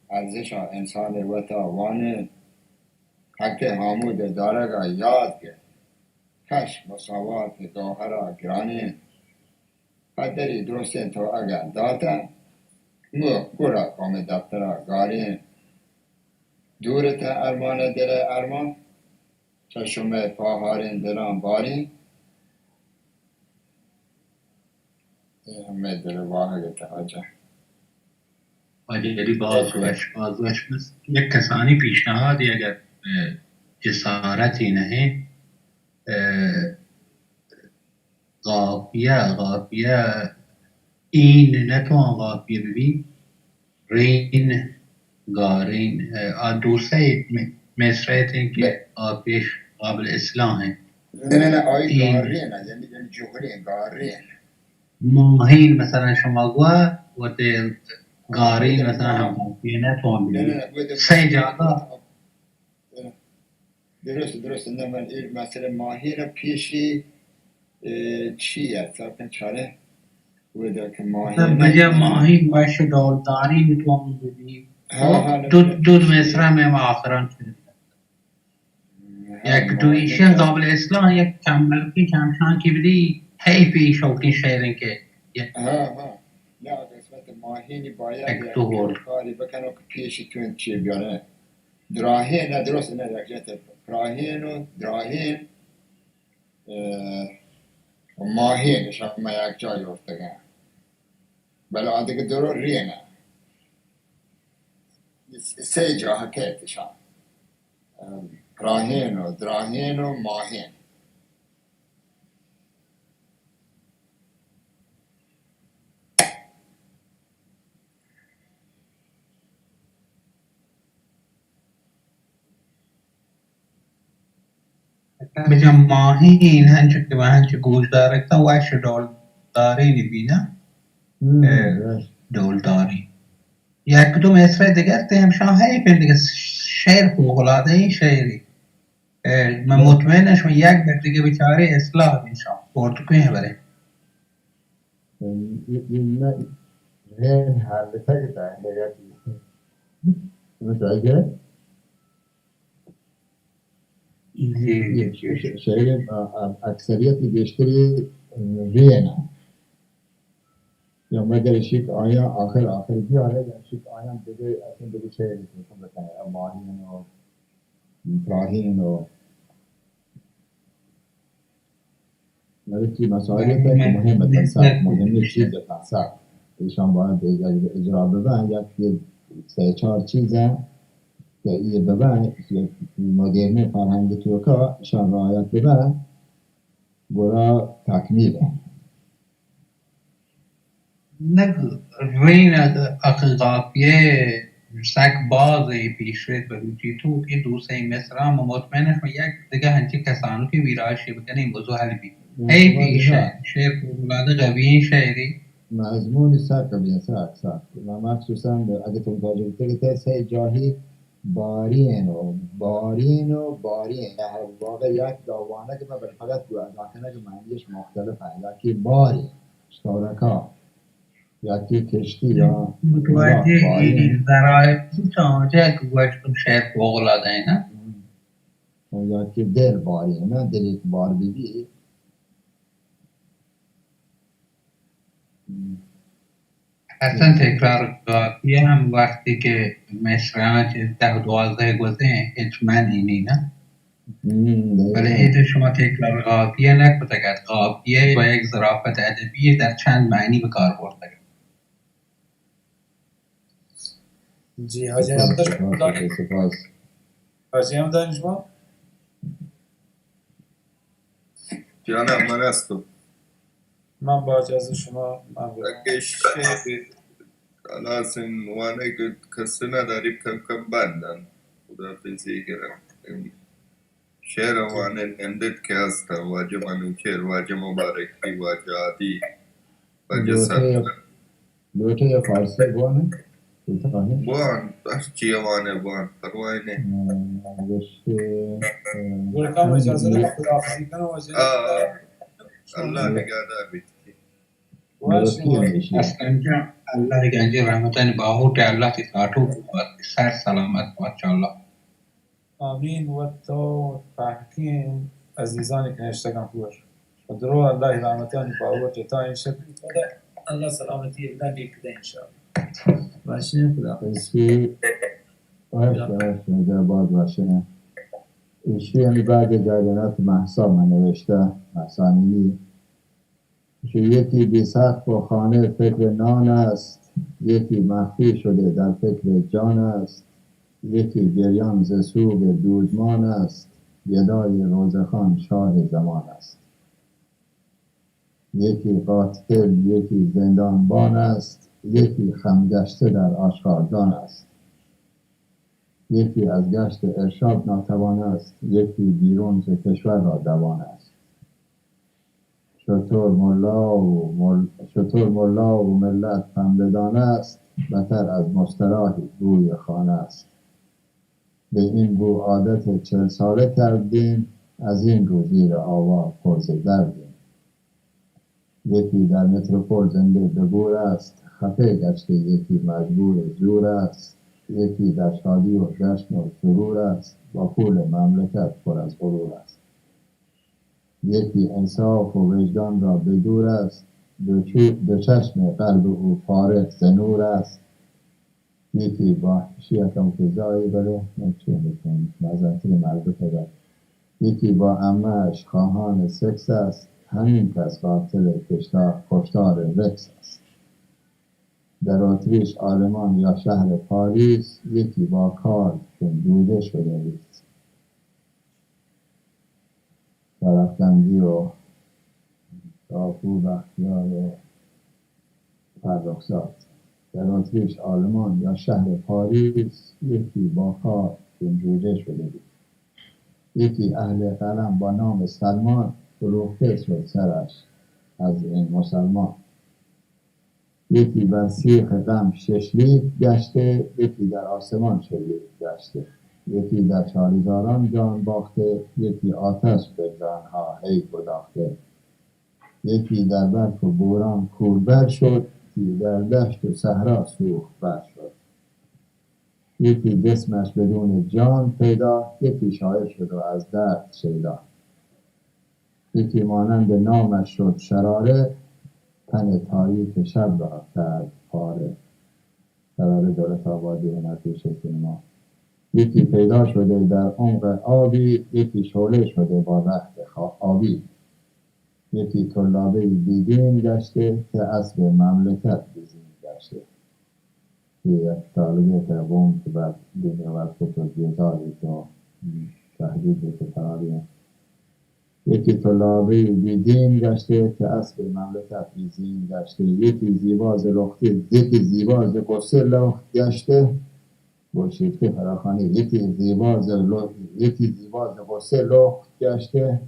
ارزش انسان وطا وانین حق حامود دارگا یاد گیر کش مساوات گوهرا گرانین قدری درستین تو اگر داتا مو گورا قوم دفترا گارین دورت ارمان دل ارمان چشم پاهارین دلان بارین همه دل واحد تحاجه حاجی بازوش بس یک کسانی پیشنهادی اگر جسارتی نه قافیه این نتوان قافیه ببین رین گارین دوسته مصرعتین که قافیش قابل اصلاحه نه آیی گارین یعنی جوهرین گارین ماهین مثلا شما گوه و دل گارین مثلا هم قافیه نتوان ببین سه جادا درست نه من این مثلا ماهی را پیشی چیه سرکن چاره ویده که ماهی بجا ماهی باش دولداری میتوان ببینیم دود مصرع میم آخران شده یک دویشن قابل اصلاح یک کمبلکی کمشان که بدی حیفی شوکین شیرین که نه قسمت ماهینی باید یک کاری بکنه که پیشی توی چی بیاره دراهین نه درست نه رکجت راهین و دراهین و ماهینش همه یک جای افتگه بله آدھگه درو رینه سه جا حکیتشان راهین و دراهین و ماهین بجا ماهین هنچه که هنچه گوش دارکتا وش دولداری نبینه دولداری یک دو مصرع دیگر تیمشان حیفین دیگه شعر فوقلاده این شعری من مطمئنشم یک در دیگه بچاره اصلاح بینشان پورتو کنه بره این حالتا که داره متوجه شعر اکثریت بیشتری رینه یا مگر شیک آیا آخر بیاره یا شیک آیا بده شعر میتونم بکنه ماهین و راهین و نوشتی مسائلی که مهمه تنسق مهمی چیز تنسق ایشان باید اجرا ببن یک سه چهار چیزه که ایه ببن مدرنه فرهنگ توکا ایشان رعایت ببن برا تکمیله رین اقضافیه سک بازی پیشرد بلوچی تو که دوسته مصر هم مطمئنشم یک دیگه هنچی کسانو که ویرایشی بکنه این موضوع حل بید حیفی شعر فوقلاده قوی شعری مضمون سر قوی سر و مخصوصا اگه تو متوجه بکنه که سه جاهی بارین در واقع یک داوانه که من فقط داکنه که معنیش مختلفه یکی باری شتارکا یکی کشتی یا متوجه این ذرائع چه که گوشتون شعر فوقلاده اینه یکی دل باری نه دل یک بار بیدی اصلا تکرار قافیه هم وقتی که مصرعات 10-12 گذه هیچ معنی نه ولی ایده شما تکرار قافیه نکبت اگر قافیه با یک ظرافت ادبی در چند معنی به کار برده جی حاجی هم دانشمان جانم من هستم من با اجازه شما من اگه شعر لازم وانه که کسی نداری کم بندن خدافزی گرم شعر وانه اندت که هست واجه منوچر واجه مبارکی واجه عادی واجه سر لوته فارسی بوانه بوان بس چیه وانه بوان پروائی نه ورکام اجازه رو خداحافظی کنم الله نگهدار بیت اسکنجا الله گنج رحمتن باهوت الله تی ساٹو سر سلامت ماشاءالله آمین و تو فهمین عزیزانی که نشتگم پور و درو الله رحمتانی باهوت تا این شکل الله سلامتی الله بیکده انشاءالله باشه خدا ایشی در باز باشه ایشی همی بعد جایدنات محسا من نوشته محسانیی یکی بی سقف و خانه فکر نان است، یکی مخفی شده در فکر جان است، یکی گریان ز سوگ دودمان است، گدای روزخان شاه زمان است. یکی قاتل یکی زندانبان است، یکی خمگشته در آشغالدان است. یکی از گشت ارشاد ناتوان است، یکی بیرون ز کشور را دوان است. شتر ملا و ملت پنبه‌دانه است، بتر از مستراحی بوی خانه است. به این بو عادت 40 ساله کردیم، از این رو زیر آوا پرز دردیم. یکی در متروپول زنده به گور است، خفه گشته یکی مجبور زور است. یکی در شادی و جشن و سرور است، با پول مملکت پر از غرور است. یکی انصاف و وجدان را به دور است، دو چشم قلب او فارغ ز نور است. یکی با شیعتم که زایی بره نمیشه میکنم مزنطری مربوط بره. یکی با امهش خواهان سکس است، همین کس قاتل کشتار رکس است. در اتریش آلمان یا شهر پاریس، یکی با کار چون دوده شده است. شرفکندی و رافو بختیار و فرخزاد. در اتریش آلمان یا شهر پاریس، یکی با کار چون دوده شده است. یکی اهل قلم با نام سلمان، فروخته شد سرش از این مسلمان. یکی بر سیخ غم 6 لیتر گشته، یکی در آسمان شلیک گشته. یکی در چاریزاران جان باخته، یکی آتش به جانها هی گداخته. یکی در برف و بوران کوربر شد، یکی در دشت و صحرا سوخت بر شد. یکی جسمش بدون جان پیدا، یکی شاعر شد و از درد شیدا. یکی مانند نامش شد شراره، تن تاریک شب را کرد پاره. شراره دولت آبادی هنرپیشه سینما. یکی پیدا شده در عمق آبی، یکی شعله شده با رخت آبی. یکی طلابه بیدین گشته، که اسب مملکت بیزین گشته. یک طالبه که بوم که بر دنیا و خطر جزاری تو تحدید که فراریم. یکی طلابه بیدین گشته، که اسب مملکت بیزین گشته. یکی زیباز لختی، یکی زیباز قصه لخت گشته. بلشیفته فراخانی. یکی زیباز قصه لخت گشته،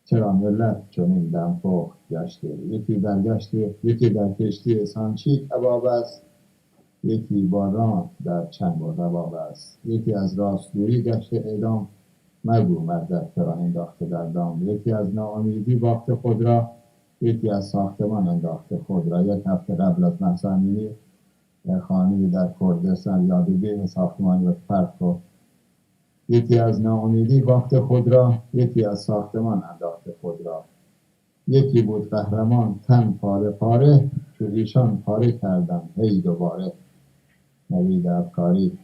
چرا ملت چنین دمپخت گشته. یکی در گشته، یکی در کشتی سانچی کباب است، یکی باران در چنگ و رباب است. یکی از راستگویی گشته اعدام، مگو مردت چرا انداخته در دام. یکی از ناامیدی باخته خود را، یکی از ساختمان انداخته خود را. 1 هفته قبل از مهسا امینی در خانه‌ای در کردستان یادگیری ساختمان و فرق و یکی از ناامیدی باخته خود را، یکی از ساختمان انداخته خود را. یکی بود قهرمان تن پاره پاره، چو ایشان پاره کردم هی دوباره. نوید افکاری.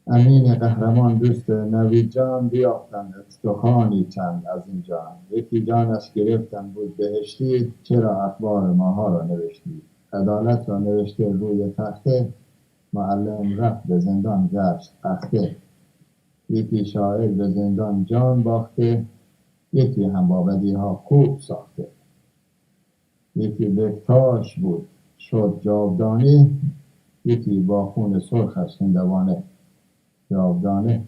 امین قهرمان دوست نوید جان، بیافتند استخوانی چند از این جان. یکی جانش گرفتن بود بهشتی، چرا اخبار ماها را نوشتی. عدالت را نوشته روی تخته، معلم رفت به زندان گشت اخته. یکی شاعر به زندان جان باخته، یکی هم با بدیها خوب ساخته. یکی بکتاش بود شد جاودانی، یکی با خون سرخش هندوانه جاودانه.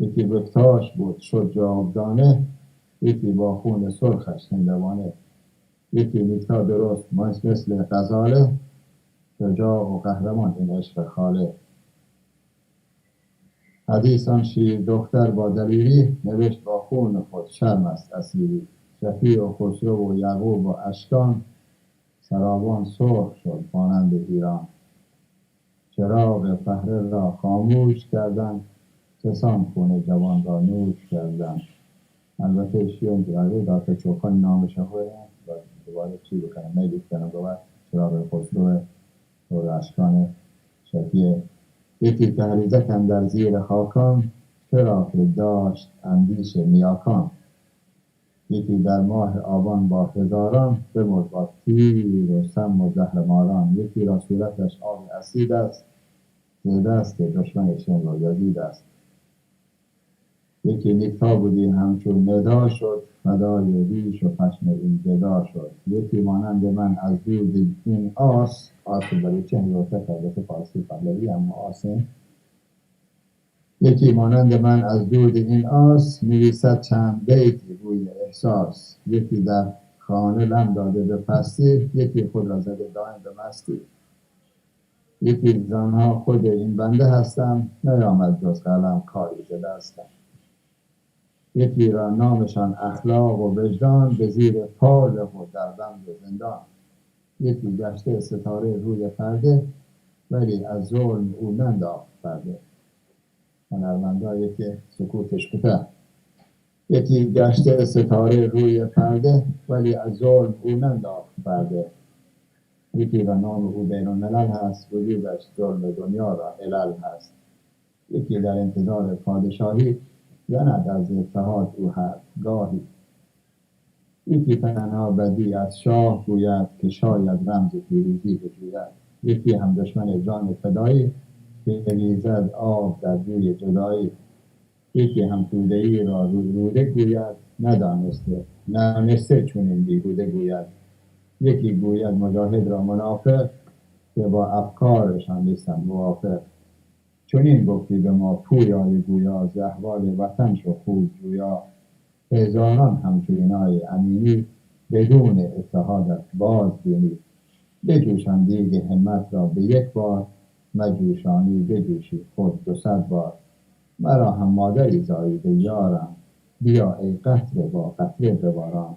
یکی بکتاش بود شد جاودانه، یکی با خون سرخش هندوانه. یکی نیکتا درست مثل غزاله، شجاع و قهرمان این عشق خاله. حدیث آن شیر دختر با دلیری، نوشت با خون خود شرم است اسیری. شفیع و خسرو و یعقوب و اشکان، سرابان سرخ شد مانند ایران. چراغ فهره را خاموش کردند، کسان خون جوان را نوش کردند. البته شیون جراغی داخل چوخان نامش خوره و دوباره چی بکنم نگید کنم دوباره چراغ خسرو و اشکان شفیع. یکی تهریزکم در زیر خاکان، چرا که داشت اندیش نیاکان. یکی در ماه آبان با هزاران، بمرد با تیر و سم و زهر ماران. یکی را صورتش آب اسید است، زیده است که دشمن شن را یزید است. یکی نیکتا بودی همچون ندا شد، فدای ریش و پشم این گدا شد. یکی مانند من از دور دید این آس بلوچه هیوته کرده فارسی پهلوی اما آسه. یکی مانند من از دور دید این آس، نویسد چند بیتی روی احساس. یکی در خانه لم داده به پستی، یکی خود را زده دائم به مستی. یکی زنها خود این بنده هستم، نیامد جز قلم کاری ز دستم. یکی را نامشان اخلاق و وجدان، به زیر پال خود در بند زندان. یکی گشته ستاره روی پرده، ولی از ظلم او ننداخت پرده. هنرمندایی که سکوتش کوتاه. یکی گشته ستاره روی پرده، ولی از ظلم او ننداخت پرده. یکی را نام او بین الملل هست، وجودش ظلم دنیا را علل هست. یکی در انتظار پادشاهی، زند از اتحاد او هست گاهی. یکی تنها بدی از شاه گوید، که شاید رمز پیروزی بجوید. یکی هم دشمن جان فدایی، که ریزد آب در جوی جدایی. یکی هم توده‌ای را روده گوید، ندانسته چون این بیهوده گوید. یکی گوید مجاهد را منافق، که با افکارشان نیستند موافق. چون این گفتی به ما پویای گویا، ز احوال وطن شو خوب جویا. هزاران همچنینای امینی، بدون اتحادت باز بینی. بجوشان دیگ همت را به یک بار، مجوشانی بجوشی خود 200 بار. مرا هم مادری زاییده یارم، بیا ای قطره با قطره بباران.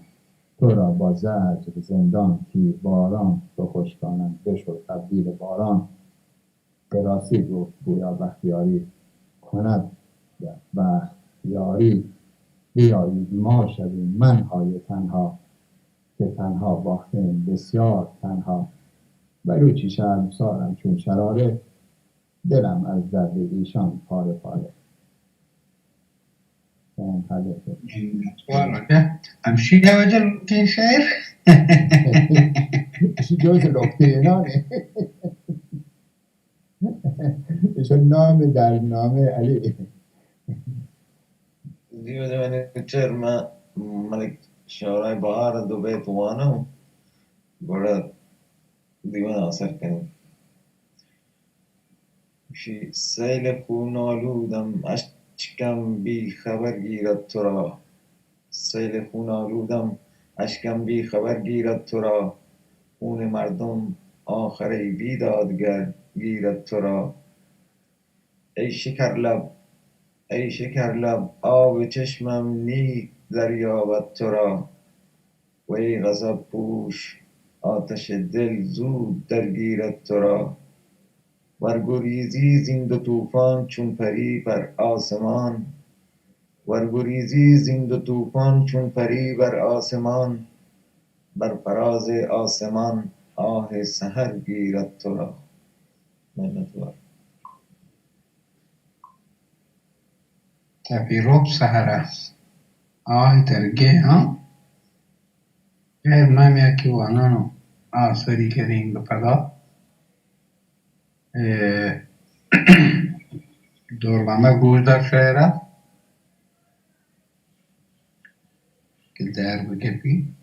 تو را با زجر زندان تیر باران، بخشکانم بشد تبدیل باران. به راستی گفت گویا بختیاری، کند بخت یاری. بیایید ما شویم منهای تنها، که تنها باختیم بسیار تنها. بلوچی شرمسارم چون شراره، دلم از درد ایشان پاره پاره. امشي يا وجل كين شاعر شو جوز الأختيناني شو النامه در نامه علی. دیو چرما ملک شورای بهار دو بیت وانو گوڑا دیوان اثر کنیم. شی سیل خون آلودم اشکم بی خبر گیرد تو را. سیل خون آلودم اشکم بی خبر گیرد تو را. خون مردم آخری بیدادگر گیرد تو را. ای شکر لب آب چشمم نی دریابد تو را. و ای غضب پوش آتش دل زود درگیرد تو را. ورگریزی زین دو طوفان چون پری بر آسمان. ورگریزی زین دو طوفان چون پری بر آسمان. بر فراز آسمان آه سحر گیرد تو را. منتوار تبي روب سهرة ترجع ها غير ما مياكي وانانو سوري كريم بفضا دور لما گوش در شعره که در بگفی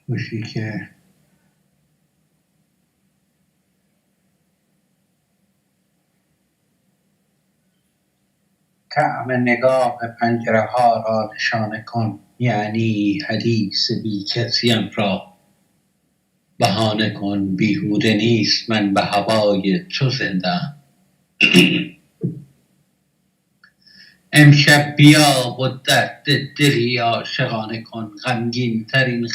گوشی که طعم نگاه پنجره ها را نشانه کن، یعنی حدیث بی کسیم را بهانه کن. بیهوده نیست من به هوای تو زنده‌ام. امشب بیا و درد دلی عاشقانه کن. غمگین ترین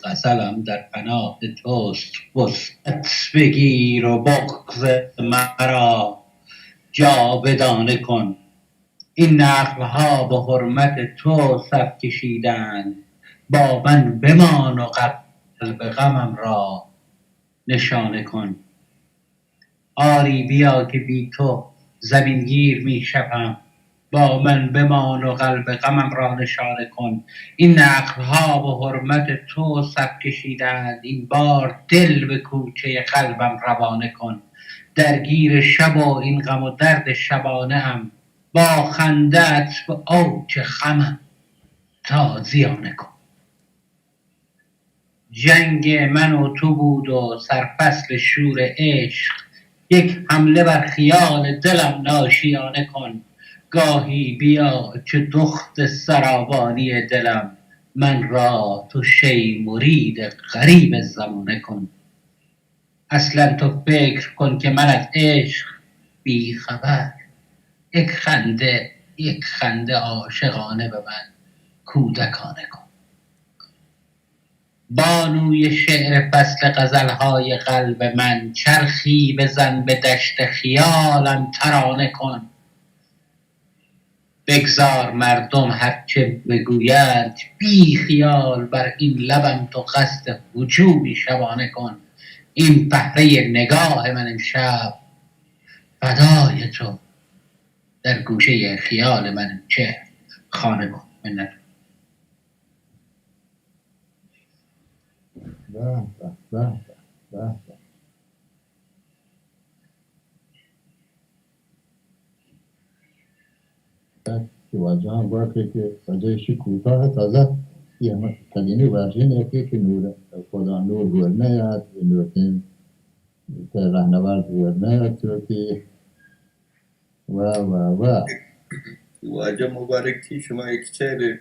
غزلم در پناه توست. وسعت بگیر و بغض مرا جاودانه کن. این نقلها به حرمت تو صف کشیدند. با من بمان و قلب غمم را نشانه کن. آری بیا که بی تو زمین گیر می شوم. با من بمان و قلب غمم را نشانه کن. این نقلها به حرمت تو صف کشیدند. این بار دل به کوچه قلبم روانه کن. درگیر شب و این غم و درد شبانه ام. با خندت به اوج غمم تازیانه کن. جنگ من و تو بود و سرفصل شور عشق. یک حمله بر خیال دلم ناشیانه کن. گاهی بیا چه دخت سرابانی دلم. من را تو شی مرید غریب زمانه کن. اصلا تو فکر کن که من از عشق بی خبر. یک خنده عاشقانه به من کودکانه کن. بانوی شعر فصل غزلهای قلب من. چرخی بزن به دشت خیالم ترانه کن. بگذار مردم هرچه بگویند بی خیال. بر این لبم تو قصد هجومی شبانه کن. این پهره نگاه من امشب فدای تو. در گوشه خیال من چه خانه کن. منت. به. که واجهان باشه که واجهشی کوتاه تازه یه همه کلینی ورژن که نور خدا نور گرنه یاد نور که رهنورد گرنه یاد تو که و واجه مبارکی شما یک شعر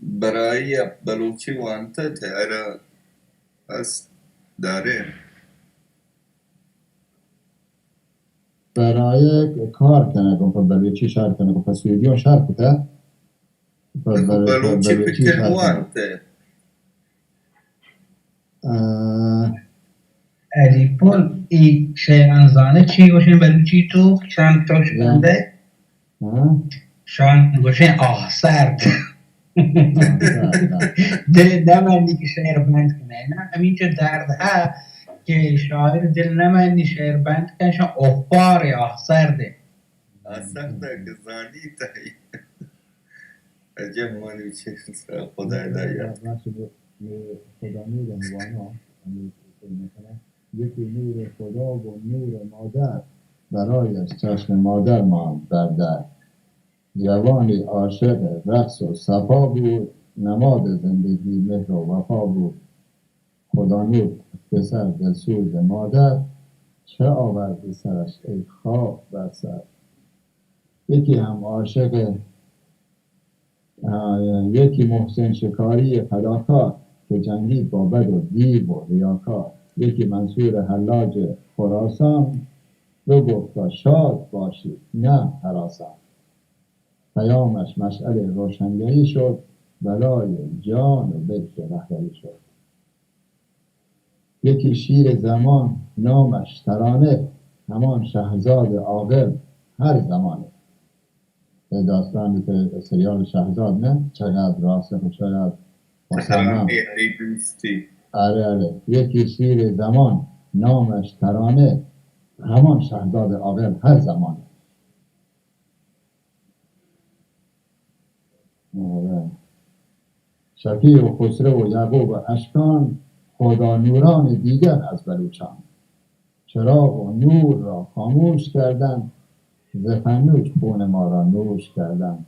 برای بلوچی وانتا تیارا هست داره برای کار کنه کن پر بلوچی شهر کنه کن پر سویدیون شهر کده بلوچی فکر وانتا علی پول این شیرانزانه چی گوشین بلوچی تو شان تو شکنده شان گوشین سرد دل نمندی که شعر بند کنه. نه همینجا درد ها که شاعر دل نمندی شعر بند کنه. شان اخبار سرده سرده که زانی تایی عجب مانوی چه خدای داید خدا نور موانا یکی نور خدا و نور مادر برایش چشم مادر ماند بر در. جوانی عاشق رقص و صفا بود. نماد زندگی مهر و وفا بود. خدا نور پسر دلسوز مادر. چه آورد سرش ای خواب بر سر. یکی هم عاشق یکی محسن شکاری فداکار که جنگید با بد و دیو و ریاکار. یکی منصور حلاج خراسان بگفتا شاد باشید نه هراسان. پیامش مشعل روشنگری شد. بلای جان و بکر رهبری شد. یکی شیر زمان نامش ترانه. همان شهزاد عاقل هر زمانه. داستانی که سریال شهزاد نه چقدر راسخ و چقدر مسلمان. آره یکی شیر زمان نامش ترانه. همان شهزاد عاقل هر زمانه. شفیع و خسرو و یعقوب و اشکان. خدا نوران دیگر از بلوچان. چراغ و نور را خاموش کردند. ز فنوج خون ما را نوش کردند.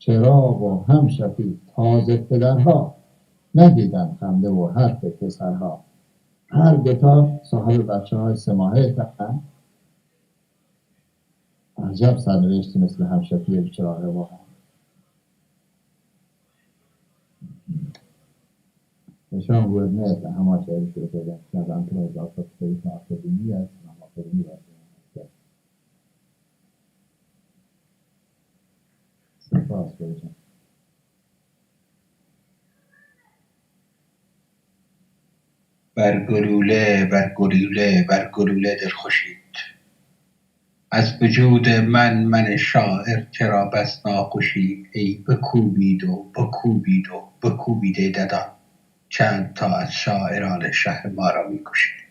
چراغ و هم شفیع تازه پدرها، ندیدن خنده و حرف پسرها. هر دوتا صاحب بچه های 3 ماهه تقن. عجب سرنوشتی مثل هم شفیع چراغ واقعا. نشان بود نه همه شعری شروع کردن که از انتر از آفت سریف آفدینی است و آفدینی است. سپاس بودم. بر گلوله بر گلوله بر گلوله دل خوشید، از وجود من شاعر چرا بس ناخوشید. ای بکوبید و بکوبید و بکوبیده ددان، چند تا از شاعران شهر ما را میکشید.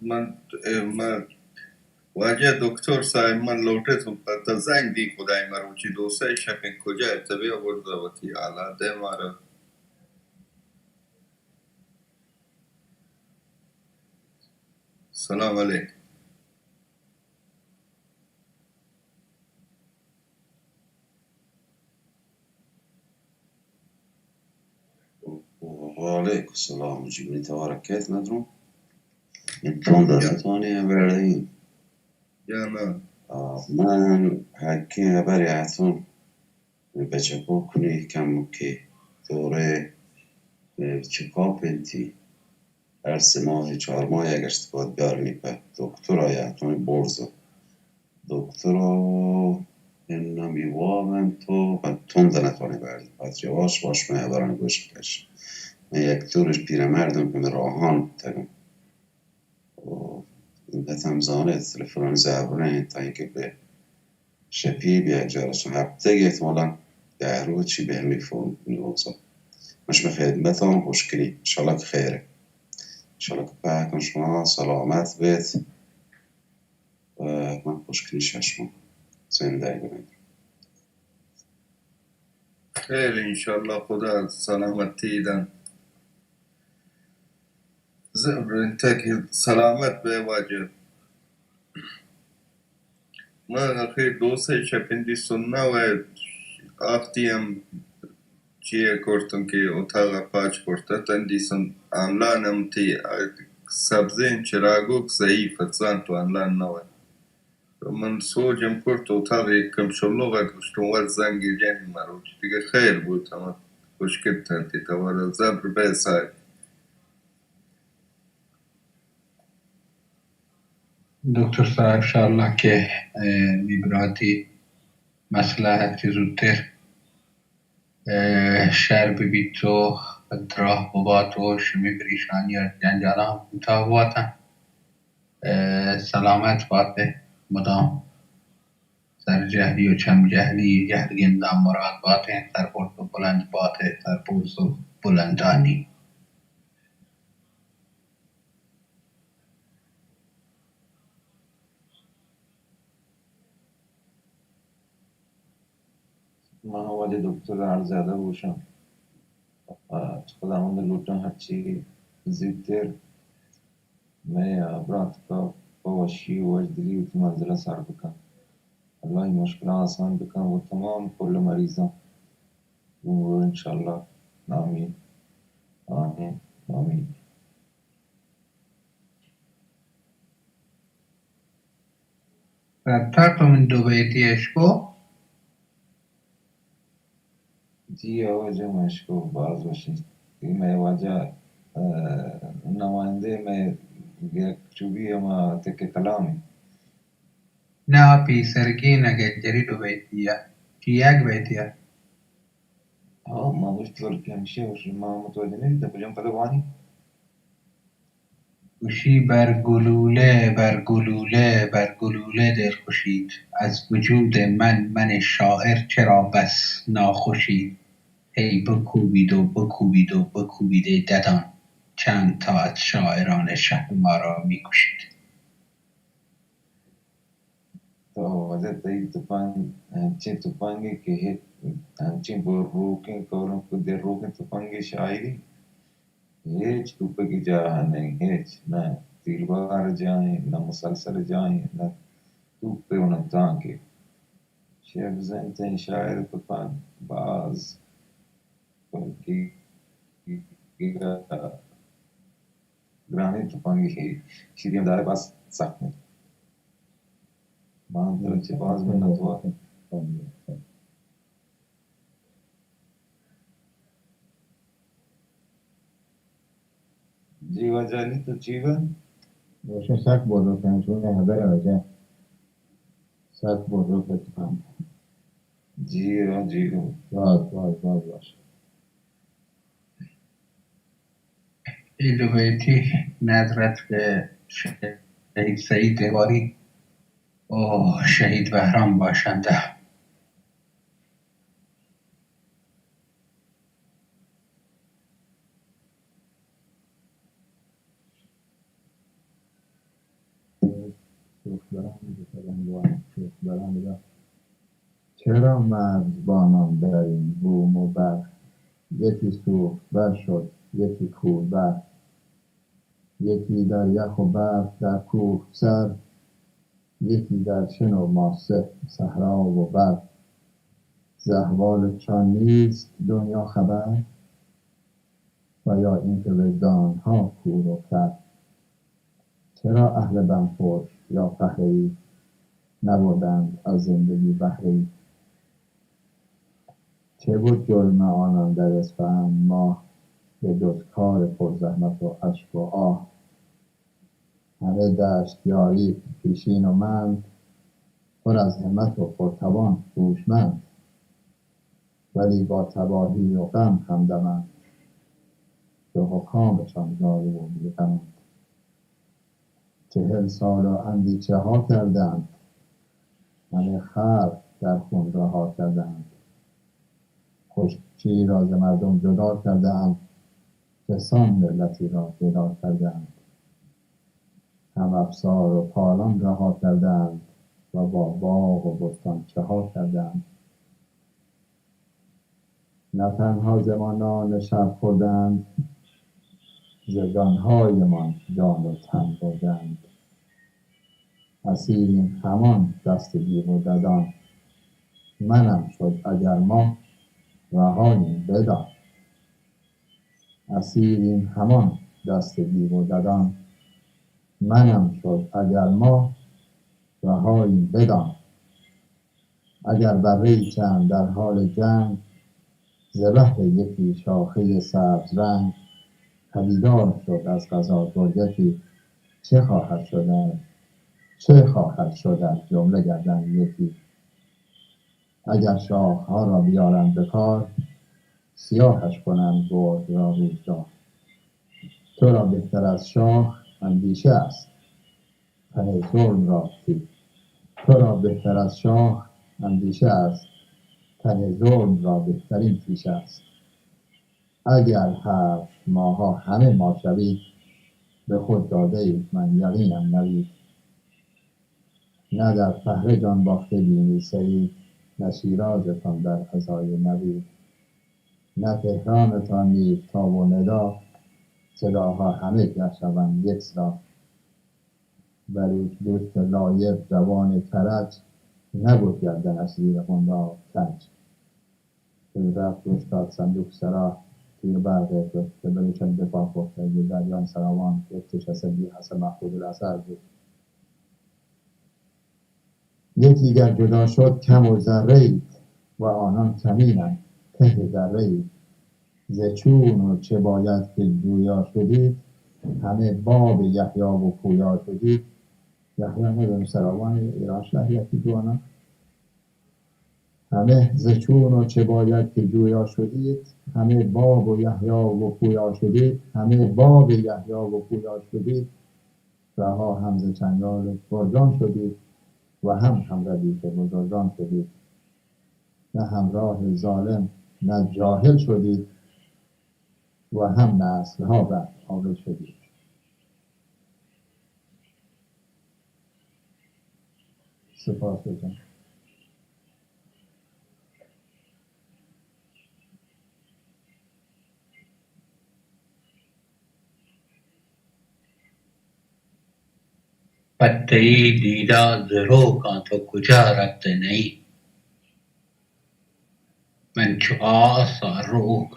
من واجه دکتر صاحب من لوٹه تو پتا زنگ دی خدای مرو چی دوسته شپین کجا ارتبی آورده و تی علا ده مارا. سلام علیکم. وعليكم السلام جبريل تباركات ندرو انتون دستاني بردين یا نه من هكي بري عتون بچکو کنی کم که دوره چکاپ انتی هر 3 ماه 4 ماه اگرست باید بیارنی به دکتر های عتون برزو دکتر اینمی وابن تو تند نتوانی بردی باید یواش باش من یادارن گوش کش من یک طورش پیرمردم که من راهان تگم دتم زانه تلفنان زبرنه تا اینکه به شپی بیا جارشون هفته احتمالا 10 روز چی به هم میفون نوزا مش خدمتان خوشگلی انشالله که خیره انشالله که پاکن شما سلامت بید و من خوشگلی ششم زنده بید خیر انشالله خدا سلامتی دن انتك سلامت به واجب من اخیر دوسته شپندی سنه و آفتیم چیه کرتم که اتاق پاچ کرتا تندی سن آنلانم تی سبزین چراغوک ضعیفت زن تو آنلان نوه من سوجم کرت اتاق کم شلوغه کشتم ور زنگی جنی مرو دیگه خیر بود اما خوشکت تنتی توارا زبر به سای دکتر صاحب انشاءالله که میبراتی مصلحتی زودتر شهر ببید تو دراه بباد و شمی پریشانی جنجالا هم کوتاه باتن سلامت باته مدام سر جهلی و چم جهلی جهل گندم مراد باته سر پرد و بلند باته سر پرد و بلندانی من ولی دکتر ارزیاده باشم خداوند لطفا هرچی زودتر میں برات کا بوشی و اجدلی و تی منزلہ سر بکن اللہ ہی مشکلہ آسان بکن و تمام کل مریضاں و انشاءاللہ آمین آمین آمین رفتار من دو بیتی اشکو جی آواز مشکو باز باشید میں واجہ نمائندے میں یک چوبی اما تک کلامی نه پی سرگی نگه جری دو بیتیه کی یک بیتیه ها ما گوشت ور که همیشه ما متوجه نشده کجام پدوانی گوشی بر گلوله دل خوشید از وجود من شاعر چرا بس ناخوشید ای بکوبید و بکوبید و بکوبیده ددان چند تا از شاعران شهر ما را میکشید تو آوازه تایی تپنگ چه تپنگی که هیچ همچین روکن کارم که در روکن تفنگ شاعری هیچ توپه کی جا नहीं هیچ نه تیربار جائیں نه مسلسل جائیں نه توپه اونم تانکه شیخ زنتین شاعر تفن باز کی گرانی تفنگی شیریم داره باز سخت می من درچه باز من نتوار جیوا جانی تو جیوا روشن سک بودو کنشون هبر وجه سک بودو کتفهم جیرو باز باشه الوهیتی ندرت به شهید سعید دواری و شهید بهرام باشنده چرا مرزبانان در این بوم و بر یکی سوخت بر شد یکی کور بر یکی در یخ و برف در کوه سر یکی در شن و ماسه صحرا و بر ز احوال چان نیست دنیا خبر و یا اینکه وجدانها کور و کر چرا اهل بنفش یا فهری نبردند از زندگی بهری چه بود جرم آنان در اصفهان ماه به جز کار پرزحمت و اشک و آه همه دشت یاری پیشین و مند پر از همت و پرتوان هوشمند ولی با تباهی و غم همدمند به حکامشان دارو و بیغمند 40 سال و اندیشه ها کردند همه خلق در خون رها کردند خشکی را ز مردم جدا کردند کسان ملتی را جدا کردند هم افسار و پالان رها کردند و با باغ و بستان چه ها کردند نه تنها ز ما نان شب خوردند ز جانهایمان جان و تن بردند اسیریم همان دست بیهودگان منم شد اگر ما رهاییم بدان اسیریم همان دست بیهودگان منم شد اگر ما رهاییم بدان اگر بره‌ای چند در حال جنگ ز بهر یکی شاخه سبز رنگ پدیدار شد از قضا گرگکی چه خواهد شدن جمله گردن یکی اگر شاخها را بیارند به کار سیاهش کنند گرگ را روزگار تو را بهتر از شاه اندیشه است تن ظلم را تو را بهتر از شاه اندیشه است تن ظلم را بهترین پیشه است اگر 7 ماها همه ما شوید به خود داده اید من یقینم نوید نه در پهره جان باخته بینی سعید نه شیرازتان در عزای نوید نه تهرانتان نیز تاب و ندا صداها همه گر شوند یک صدا بلوچ دوست لایق جوان کرج نبود گردنش زیر قنداق کج رفت استاد صندوق سرا تیر برق که بلوچن دفاع کرده دریان سراوان یک شسدی حسن محمود الاثر بود یکی گر جدا شد کم و ذره‌ای و آنان کمینند ته ذره‌ای ز چون و چه باید که جویا شدید همه باب یحیی و پویا شدید یحیی نداریم سراوان ایران شهریتی تو آنان همه ز چون و چه باید که جویا شدید همه باب و یحیی و پویا شدید همه باب یحیی و پویا شدید رها هم ز چنگال گرگان شدید و هم ردیف بزرگان شدید نه همراه ظالم نه جاهل شدید و هم نسلها بر عاقل شدید سپاس بجان پته دیده زرو کن تو کجا رفته نی. من چو آسا روح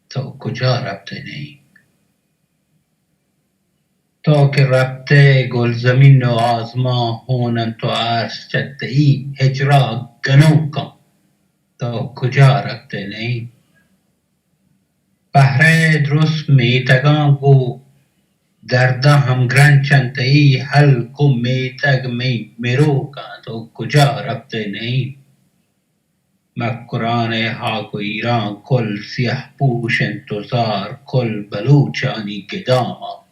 تو کجا رفته نی. تو که رفته گل زمین و آزما هونن تو عرش چته ای هجرا گنو کن تو کجا رفته نی. بهره درست میتگان گو درده هم گرن چنته ای حل کو میتگ میرو کن تو کجا رفته نی. مکران حاک و ایران کل سیه پوش انتظار کل بلوچانی گداما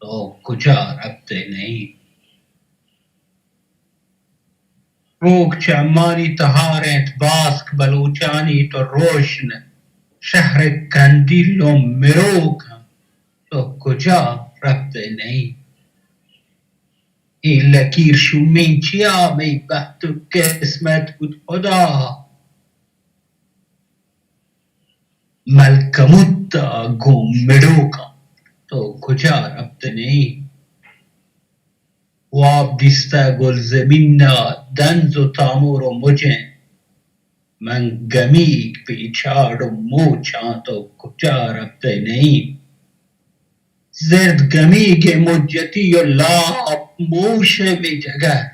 تو کجا رفته نی. روک چمانی تهارت باسک بلوچانی تو روشن شهر کندیل و مروک تو کجا رفته نی. این لکیر شومین چیا می بخت و قسمت بود خدا ملکموتا گم مروکا تو کجا رفته نی. واب دیسته گل زمین دنز و تامور و مجن من گمیگ بیچار و موچان تو کجا رفته نی. زرد گمیگ مجتی و لاب موش می جگر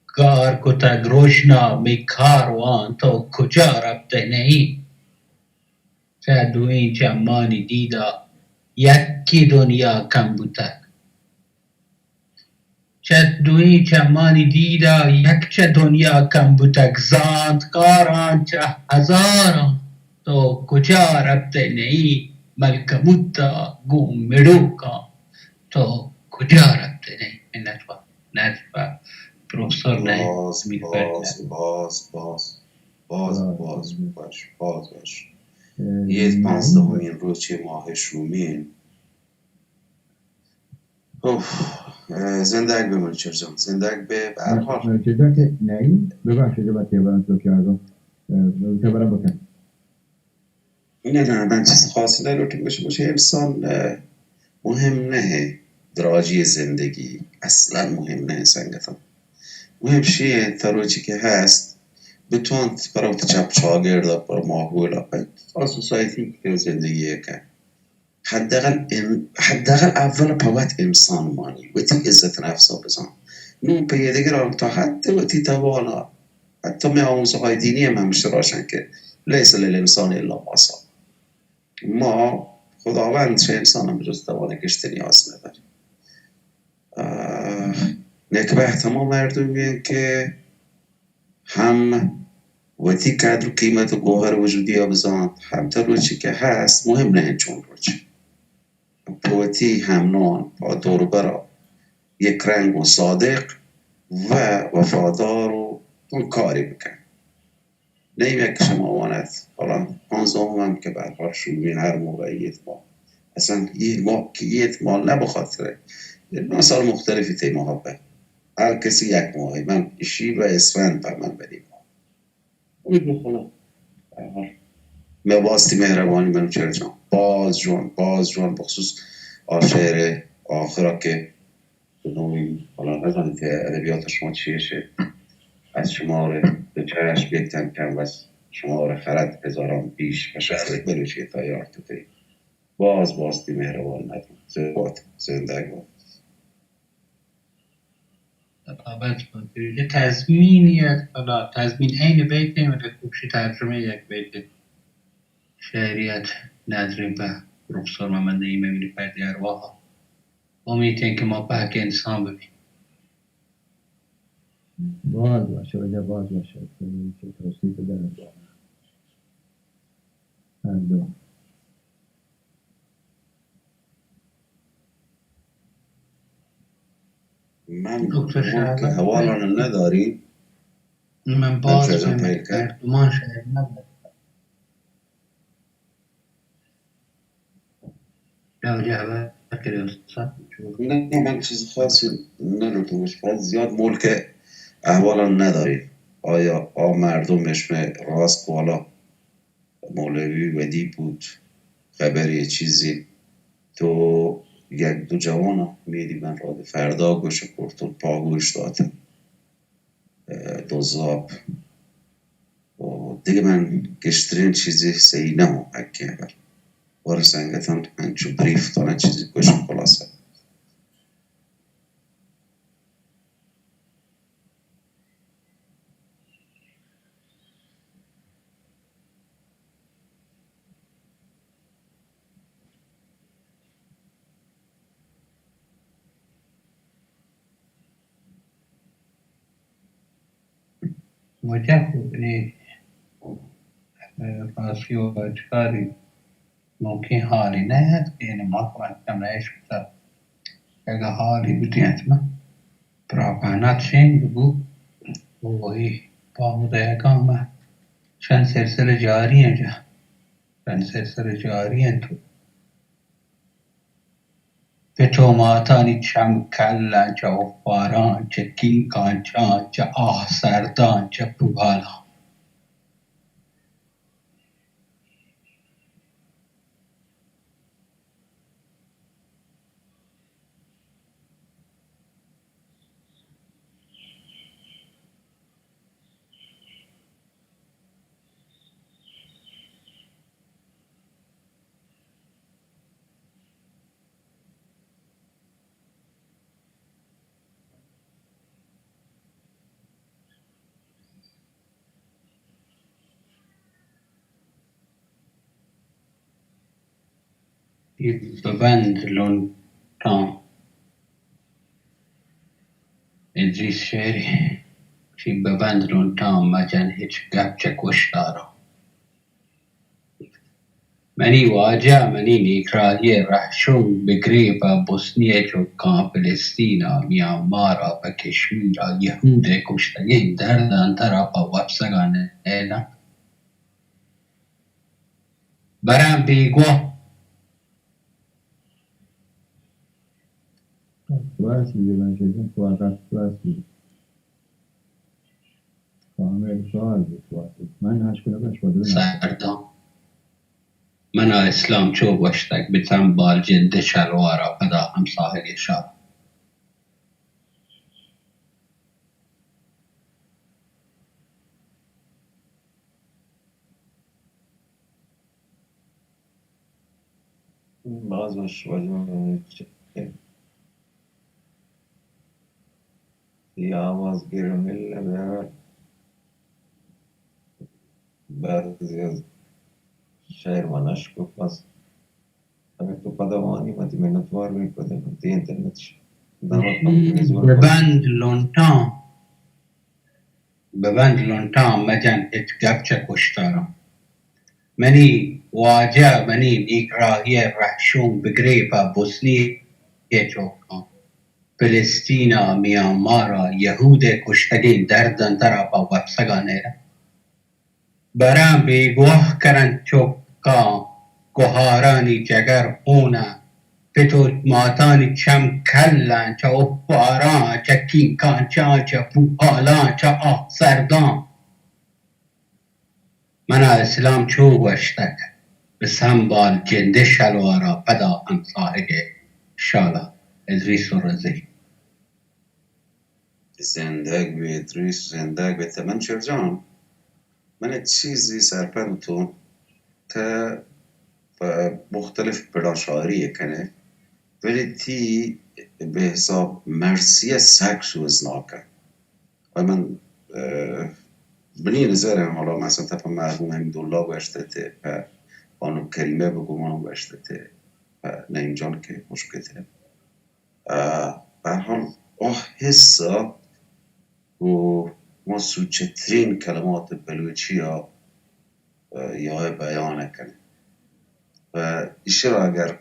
کار کتگ روشنا می کاروان تو کجا رفته نی. چه دوی چمانی دیدا یکی دنیا کم بودک. چه دوی چمانی دیدا یک چه دنیا کم بودک زاندکاران چه هزاران تو کجا رفته نی. ملکموتا گم مروکا تو کجا رفته نی. نتفا پروفسور نه باز باش یه 15 روز ماه شومین. زندگ به منچر جان زندگ به برحال چیزا که نهی ببخشید با تیبران تو کردم تیبران بکن نه من چیز خاصی نروتون باشه انسان مهم نه دراجی زندگی اصلا مهم نه سنگتم مهم شیه تروچی که هست بتون برای چپ شاگرد بر ماحول سوسایتی که زندگی که حداقل اول باید انسان مانی و تی عزت نفسا بزن نون پیدگی را تا حتی و تی توانا حتی می آموزه های دینی هم همیشه راشن که لیس للانسان الا ما سا ما خداوند چه انسان هم بجز توانه کشت نیاز نداریم. نکبه تمام مردمی که هم وتی قدر قیمت و گوهر وجودی ها بزن هم تا روچی که هست مهم نه چون روچی پوتی هم نان با دور برا یک رنگ و صادق و وفادار و اون کاری بکن نیم یک شما وانت حالا 15 هم که برحال شروعین هر موقعیت ما اصلا یه مال نه بخاطره مثال مختلفی تی محبه هر کسی یک ماهی من اشی و اسفند بر من بدیم امید بخونم مباستی مهربانی منو چرا جان باز جان بخصوص آشعر آخرا که نوعی حالا نزانید که ادبیات شما چیشه از شمار به چشم بیکتن کم و از شمار خرد هزاران بیش و شهر بلوچه تا یارتو تی باستی مهربان ندون زنده باد یه تضمینیت حالا تضمین عین بیت نمیده خوبشی ترجمه یک بیت شعریت نداریم به پروفسور محمد نعیم امینی پردی ارواح امیدیم که ما بحق انسان ببینیم باز باشه وجه باز باشه که توصیف دارم هر دو من که حوالان نداری من باز مردمان شعر ندارم نه من چیز خاصی نروتونش فقط زیاد ملک احوالان نداری آیا مردمش راست بالا مولوی ودی بود خبری چیزی تو یک دو جوان میدی من را فردا گوش کرتون پاگوش دادن دوزاب و دیگه من گشترین چیزی سی نمو حکی اول وار سنگتان هنچو بریف تانه چیزی گوشم خلاصه وجه خوب فارسی و اجکاری ممکن حالی نه یعنی ما کنم کم نهش بسر اگه حالی بودی حتما پراپانات شین بگو وی پاموده اقامه چند سلسله جاری اینجا چند سلسله جاری این تو به توماتانی چم کلن چه افباران چه کینکانچان چه آه سردان چه پوهالان ببند لونتان ادریس شعری چی ببند لونتان مجن هیچ گپ چه کشتارا منی واجه منی نیکراهی رحشون بگری با بوسنیه چوکان فلسطینا میانمارا و کشمیرا یهود کشتگین دردن ترا با وپسگان اینا برم بیگوه Twice we evangelization to our twice we کامل سوال بود من هشت کنه بش بودم سردان منا اسلام چو باشتک بتم بال جنده شلوارا پدا هم ساحل شاب باز باش وجه یه آواز گیرمیل بیار بعضی از شعر منش کو پس اگر تو پدوانی متی منتوار میکنه متی اینترنتش ببند لونتان مجن هیچ گپ چه کشتارم منی واجه منی نیکراهی رحشون بگری پا بوسنی چوکان فلسطینا میانمارا یهود کشتگین دردن ترا با وپسگانه برام بیگوه کرن چوکان گوهارانی جگر خونه پتو ماتانی چم کلن چه افباران چه کینکانچان چه پوپالان چه آه سردان منا اسلام چو گوشتک به سنبال جنده شلوارا پدا هم صاحب شالا ادریس و رزی زندگ به ادریس زندگ به تمن شرجان من چیزی سرپنتون تا مختلف بلا شاعری کنه ولی تی به حساب مرسی سکس و ازناکه و من بنی نظرم حالا مثلا تفا مرحوم حمیدالله گوشته و خانم کریمه بگمان گوشته و نیم جان که مشکته برحال حسا و ما سوچترین کلمات بلوچی ها یا بیان کنه و ایشه را اگر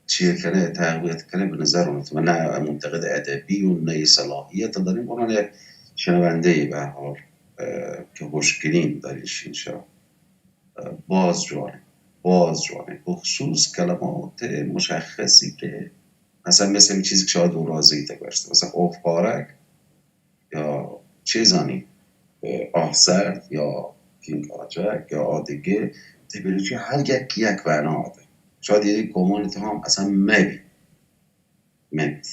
چیه کنه تقویت کنه به نظر اونت من نه منتقد ادبی و نه صلاحیت داریم اونان یک شنونده به حال که خوشگلین دارین شینشا باز جوانه بخصوص کلمات مشخصی که مثلا مثل این چیزی که شاید او رازی تگوشته مثلا افبارک یا چیزانی آهسرد یا کینکاچک یا آدگه تبیلوچی هر یک معنا آده شاید یه گمانت هم اصلا مبی مت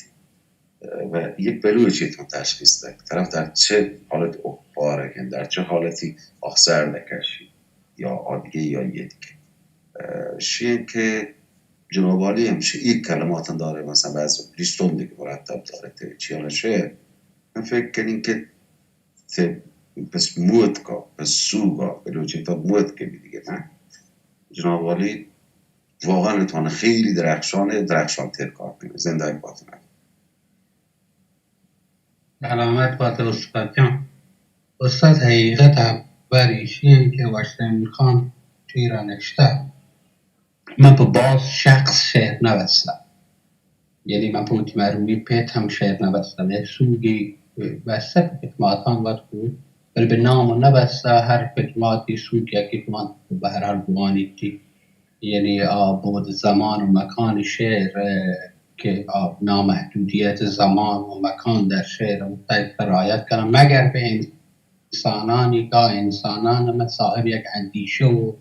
و یک بلوچیتون تشخیص ده طرف در چه حالت اخباره کن، در چه حالتی اخسر نکشی یا عادیه یا یه دیگه شیه که جناب عالی همشه یک کلمات داره مثلا بعضی لیستون دیگه مرتب داره چیانه شه من فکر کنین که پس موت که پس سوگا بلوچیتا موت که دیگه نه جناب عالی واقعا اتوانه خیلی درخشان تر کار کنه زنده باتونه علامت بات استاد جان استاد حقیقت بریش این که واشنگتن خان شعر نوشته من په باز شخص شعر نوشتم یعنی من په مرومی پیت هم شعر نوشتم یک سوگی بسته کلماتان باید بود ولی به نام نبسته هر کلماتی سوگ یا کلمات به هر حال بوانیتی یعنی بود زمان و مکان شعر که نامحدودیت زمان و مکان در شعر مختلف رعایت کنم مگر به انسانانی که انسانان صاحب یک اندیشه و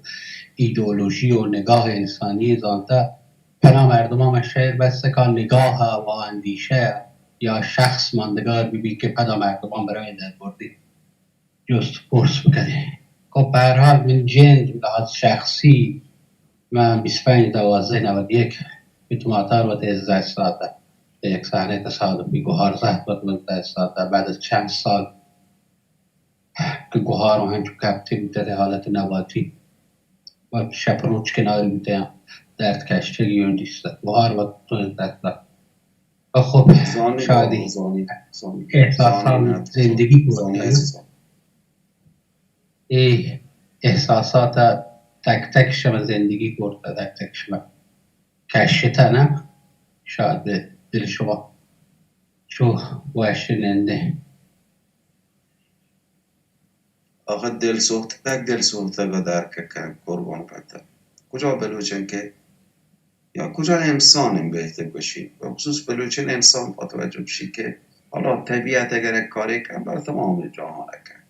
ایدئولوژی و نگاه انسانی زانده پناه مردم هم شعر بسته که نگاه و اندیشه یا شخص ماندگار ببین که پدا مردم هم برای در بردی جست پرس بکنه که به هر حال من جند لحاظ شخصی من 25/12/91 به توماتر و از دست داده یک صحنه تصادفی گوهار زهد بود من دست داده بعد از چند سال که گوهار رو همچون کپته بوده در حالت نباتی و شب روچ کناری بوده درد کشتگی اون دیسته گوهار و تو دست داده و خب شادی احساسات زندگی بود احساسات تک تک شما زندگی کرده تک تک شما کشته نه شاید دل شما چو وشننده آقا دل سوخته و درک کن قربان پتا کجا بلوچن که یا کجا انسانیم بهتر باشید و خصوص بلوچن انسان با توجه بشید که حالا طبیعت اگر کاری کن برای تمام جهان کن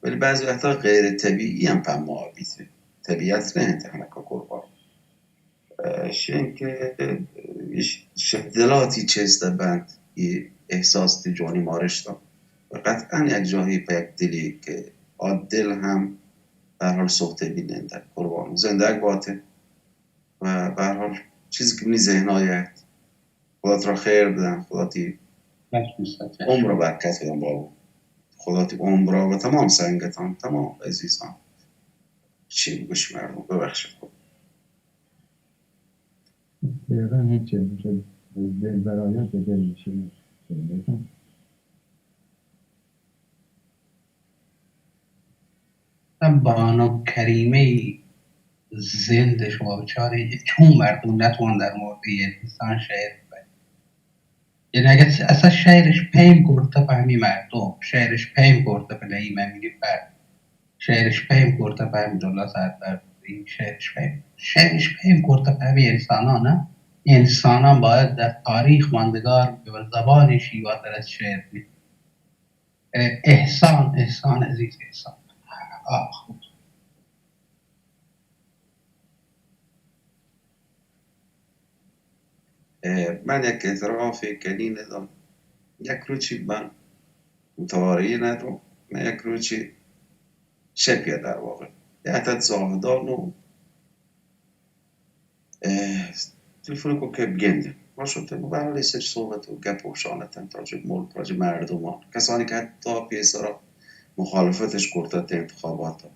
ولی بعضی وقتا غیر طبیعی هم پم معابیده طبیعت نه انتخانه که قربان شین که شدلاتی چیسته بند احساس تی جانی مارشتم و قطعا یک جایی پا یک دلی که دل هم به حال سخته بیننده قربان زنده باته و به حال چیزی که منی ذهنایت خدات را خیر بدن خداتی عمر رو برکت بدن بابو خداتی عمر را و تمام سنگتان تمام عزیزان چی بگوش مردم ببخشید خود دقیقا هیچه میشه دل برایت به دل میشه بانو کریمه زنده شما بچاره چون مردم نتوان در مورد یه انسان شعر بکنه یعنی اگر اصلا شعرش پیم کرده به همی مردم شعرش پیم کرده به نهیم همی فرد شعرش پیم کرده به همی دولت سردر شعرش پیم کرده به همی انسانان نه انسانان باید در تاریخ ماندگار به زبان شیواتر از شعر بید احسان عزیز احسان من یک اعترافی کنی ندارم یک روچی من متواری ندارم من یک روچی شپیه در واقع یه زاهدان و تلفون کو که بگنده ما شده برای سر صحبت و گپ و شانتن راجب ملک راجب مردمان کسانی که حتی پیسه را مخالفتش کرده تا انتخابات ها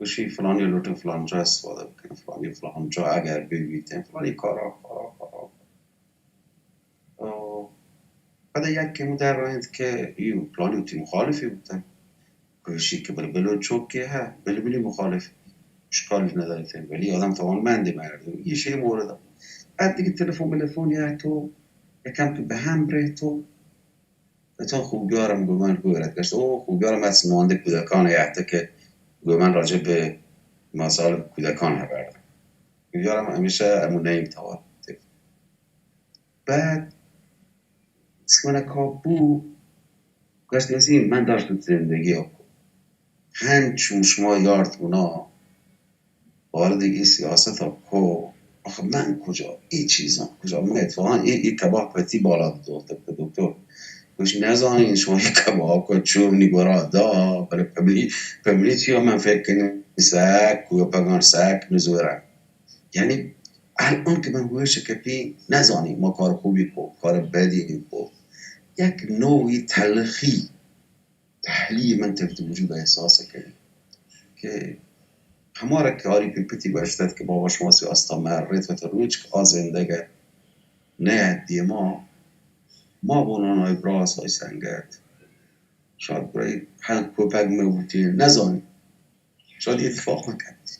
کشی فلانی لوٹ فلان جا استفاده بکنه فلانی فلان جا اگر ببیتن فلانی کارا بعد یک که در راهند که ایو پلانی تی مخالفی بودن کشی که بلو چوکه ها بلی مخالف اشکالی نداره ولی آدم توانمندی مردم یه شی مورد بعد دیگه تلفن تو یکم که به هم ره تو خوبیارم گومن گویرد گشت خوبیارم از مانده کودکان یحته که گومن راجع به مسائل کودکان هبردم خوبیارم همیشه امون نیم تاور بعد اسمانه کابو گشت نسیم من داشت تو زندگی ها همچون شما یارد اونا باردگی سیاست ها کو آخه من کجا این چیزا کجا من اتفاقا این کباب پتی بالا دکتر گوش نزانین شما این کباب کو چوب نیگورا دا برای پملی چیا من فکر کنیم سک و پگان سک نزوره یعنی الان که من گوش کپی نزانیم ما کار خوبی کو کار بدی کو یک نوعی تلخی تحلیل من تفت وجود احساس کنیم که هماره کاری پیپتی باشد که بابا شما سی استا مرت و تروچ که آزندگه نه دی ما بونانای براس های سنگت شاید برای هل کوپک موتی نزانی شاید اتفاق نکرد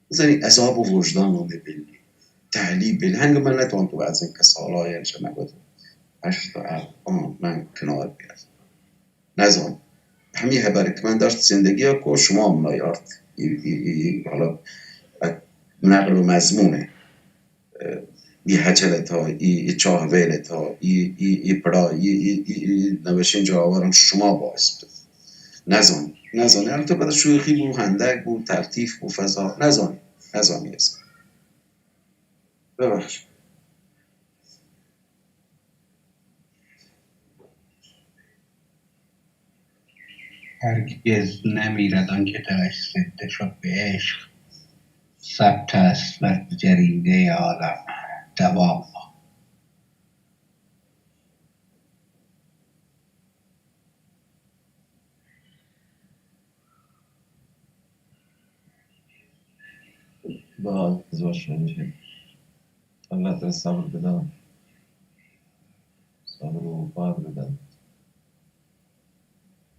زنی عذاب و وجدان رو ببینی تحلیل بلی هنگه من نتوان تو بعض این که سالهای انشه نگوید هشتا من کنار بیاد نزان همین هبری که من داشت زندگی ها که شما هم نایارد حالا نقل و مضمونه ای هچلت ها ای چاه ویلت ها ای پرا ای نوشین جاوارم شما باعث بده نزانی البته بعد شوخی بو هندک بو تلطیف بو فضا نزانی اصلا ببخش هرگز نمیرد آنکه دلش زنده شد به عشق ثبت است بر جریده عالم دوام باز باش میشه الله تا صبر بدن صبر و بار بدن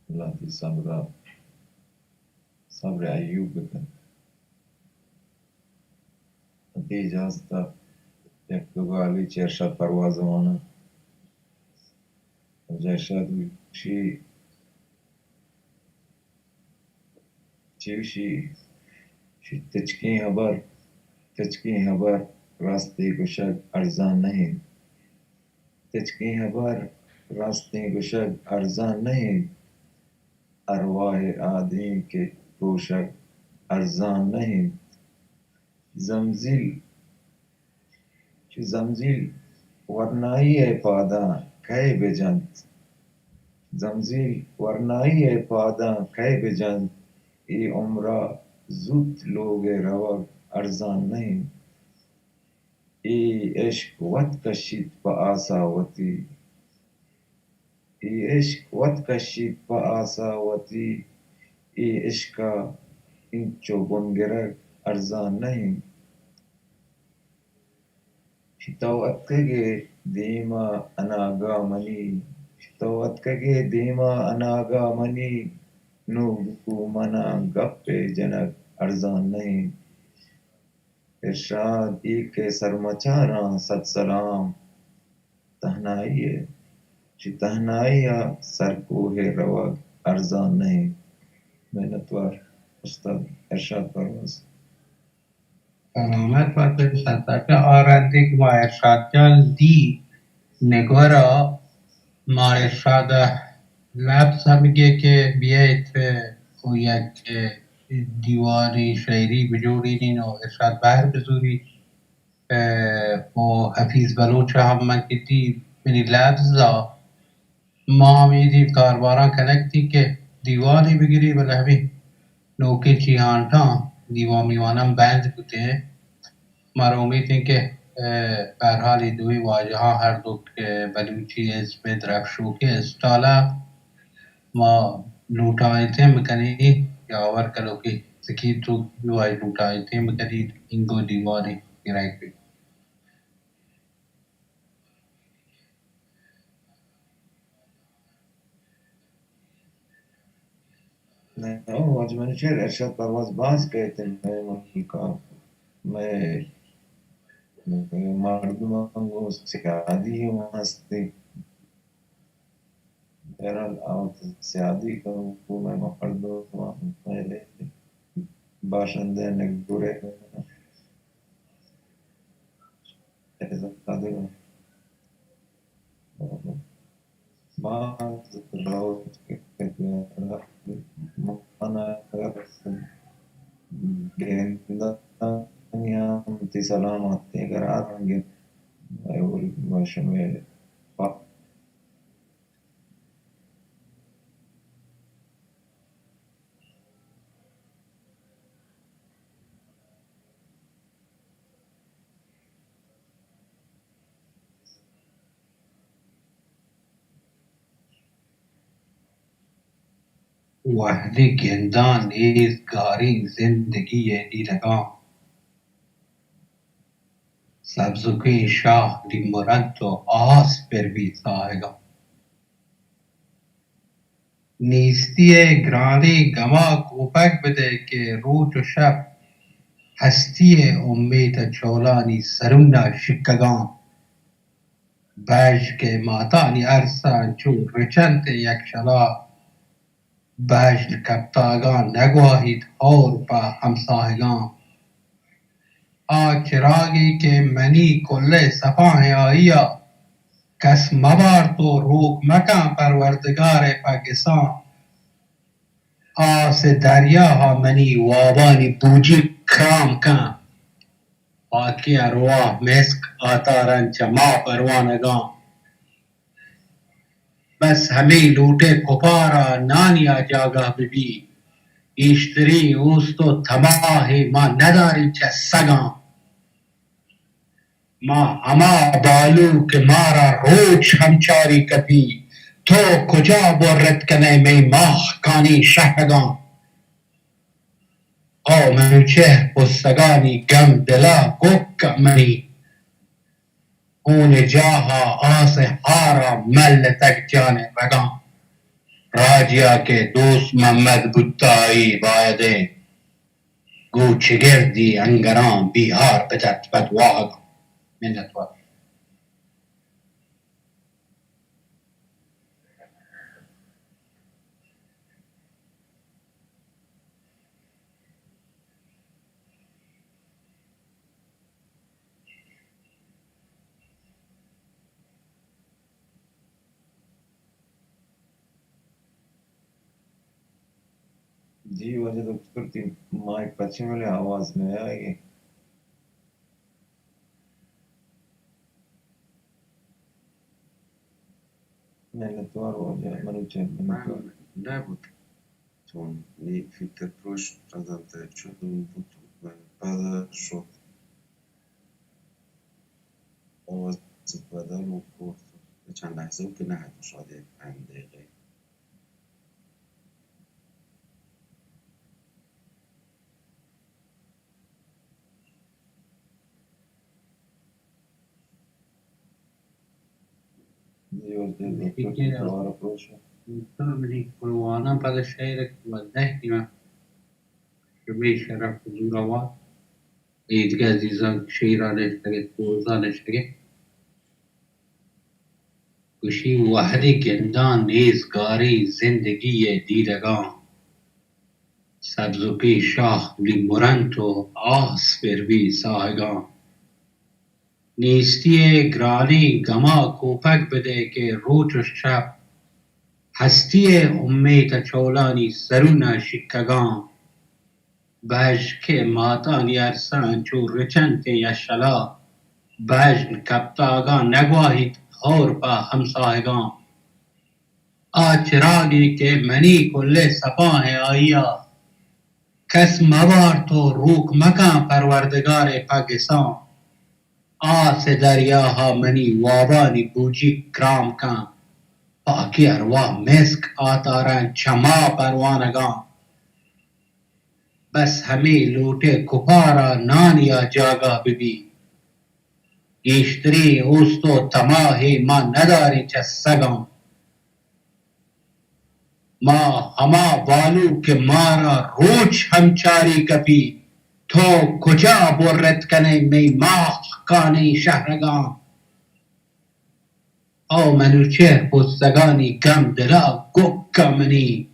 الله تی صبر ایوب بدن تی اجازت یک دوگالی چه ارشاد پرواز مانه جای ارشاد چی تچکی خبر راستی گوشک ارزان نہیں تچکی خبر راستی گوشک ارزان نہیں ارواح آدمی کے گوشک ارزان نہیں زمزیل ورنائی پاداں کہے بجنت زمزیل ورنائی پاداں کہے بجنت ای عمرہ زود لوگ روگ ارزان نہیں ای عشق وط کشید با آساوتی ای عشق وط کشید با آساوتی ای عشقا انچو بنگرگ ارزان نہیں شتوت کگے دیما اناگا منی نوگو منا گپ جنک ارزان نہیں ارشاد ایک سرمچاراں صد سلام تہنائی سرکوہ روگ ارزان نہیں محنتوار استاد ارشاد پرواز سلامت باشه صدق آرندگی ما ارشاد جان دی نگارا ما ارشاد لفظ هم میگه که بیایید و یک دیواری شعری بجوڑینین و ارشاد بهر بزورید و حفیظ بلوچ هم من که دی منی لفظ ما هم ایدیم کارباران کنکتی که دیواری بگیری ولی همین نوکه چیهانتا دیوار میوانم بند بوده ما را امید این که برحال دوی واجه ها هر دو بلوچی اسم درفشوکی استالا ما لوٹایتے مکنی یا آور کلو کی سکی تو بیوائی لوٹایتے مکنی انگو دیواری گرائی بی واجمانی شعر ارشاد پرواز باز کہتے ہیں ملکا میں مردمانگو سیادی ہوں ہستی بہرحال آوت سیادی کروں میں مردوں پہلے باشندے نگورے باز روز مانا گیندا تی سلامتی اگر آرنگی ایول باشم وحده گندان ایزگاری زندگی دیدگان سبزوکی شاه لیمورند و آس بروی سایگان نیستی گرانی گما کوپک بده که روز و شب هستی امید چولانی سرون شکگان بج که ماتانی ارسان چون رچنت یک شلا بجن کپتاگان نگواهید اور با همسایگان چراغی که منی کله سپاه آیا کس مبار تو روک مکان پروردگار پاکستان آس دریا ها منی وابانی بوجی کرام کن پاکی ارواح مسک آتارن چما پروانگان بس همه لوٹے کپارا نانیا جاگا ببی ایشتری اوستو تباہ ما نداری چه سگان ما اما بالو که مارا روچ همچاری کپی تو کجا برد کنه می ماه کانی شهرگان او منو چه پستگانی گم دلا گک منی اون جاها آس هارا مل تک جان رگان راجیا که دوست محمد بودتایی بایده گوچگردی انگران بیهار بدت بدواغ منتوار जी वजह तो करती माइक पश्चिम वाले आवाज में आएगी मैंने तो और वजह मनुष्य نبود چون فیلتر پروش پرزنته شده بود و بعد شد آواز بدل و گفت به چند لحظه بود که نه حتی شاید 5 دقیقه من قلوانا بعد شيرك والدهما شمي شرف زوروا ایدگاه زیزان شیرانش تگه توزانش تگه گوشی وحده گندان نیزگاری زندگی دیدگان سبزوکی شاه لیمورند و آس بروی ساهگان نیستی گرانی گما کوپک بده که روز و شب هستی امید چولانی سرون شکگان بج که ماتانی ارسان چو رچنت یشلا بجن کپتاگان نگواهید اور با همسایگان چراغی که منی کله سپاه آیا کس مبار تو روک مکان پروردگار پاکستان آس دریاها منی وابانی بوجی کرام کن پاکی ارواح مسک آتارن چما پروانگان بس همه لوٹے کپارا نانیا جاگا ببی گیشتری اوستو تماهی ما نداری چه سگان ما هما بالو که مارا روچ همچاری کپی تو کجا برد کنه می ماه کانی شهرگان او منوچه پستگانی گم دلا گک منی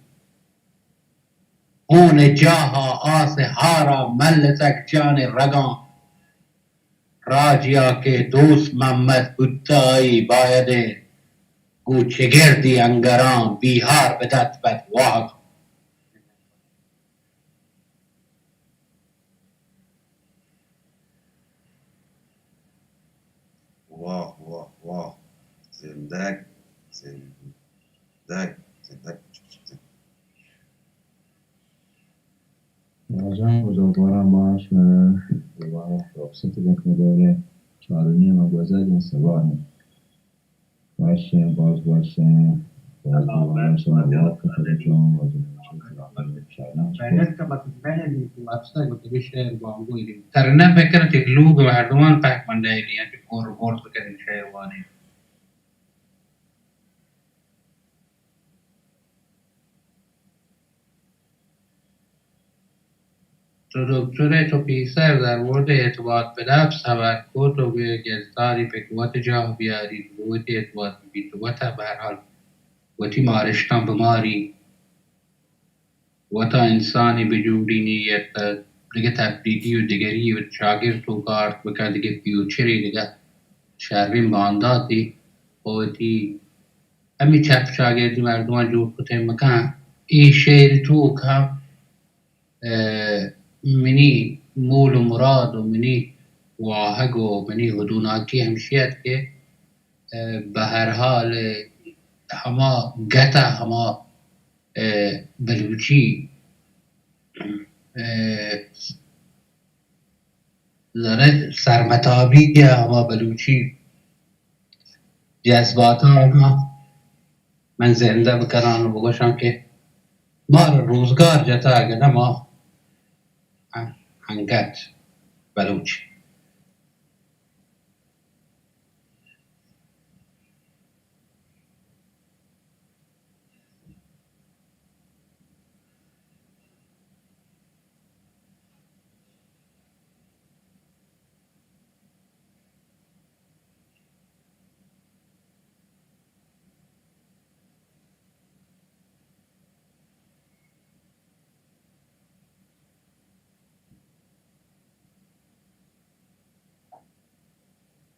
اون جاها آس هارا مل تک جان رگان راجیا که دوست محمد بودتایی بایده گوچگردی انگران بیهار بدت بدواغ زندگ زندگ زندگ راجع بزرگوارم باش دوباره رخصت بکنه دوره 4.5 گذشت سبانه باشه باز باشه باز باشه باید که خودتون باید که بتبهلی تو افسر و تبی شعر بانگویی ترنه بکنه تقلوب مردمان پاک من دایلی یعنی کور بکنه شعر وانی تو دکتره تو پیسر در مورد اعتباط به نفس تمرکز و به گزداری به قوت جاه بیاری قوت اعتباط بی تو به هر حال قوتی مارشتان بماری وتا انسانی بجوری نیت دیگه تبدیلی و دیگری و شاگرد تو کارت بکن دیگه فیوچری دیگه شهرین بانداتی قوتی همی چپ شاگردی مردمان جور کتیم مکان ای شعر تو که منی مول و مراد و منی واحق و منی هدوناکی همشیت که به هر حال هما گتا هما بلوچی ذره سرمتابی که هما بلوچی جذبات ها من زنده بکنم و بگوشم که ما روزگار جتا اگه نه ما هنگت بلوچ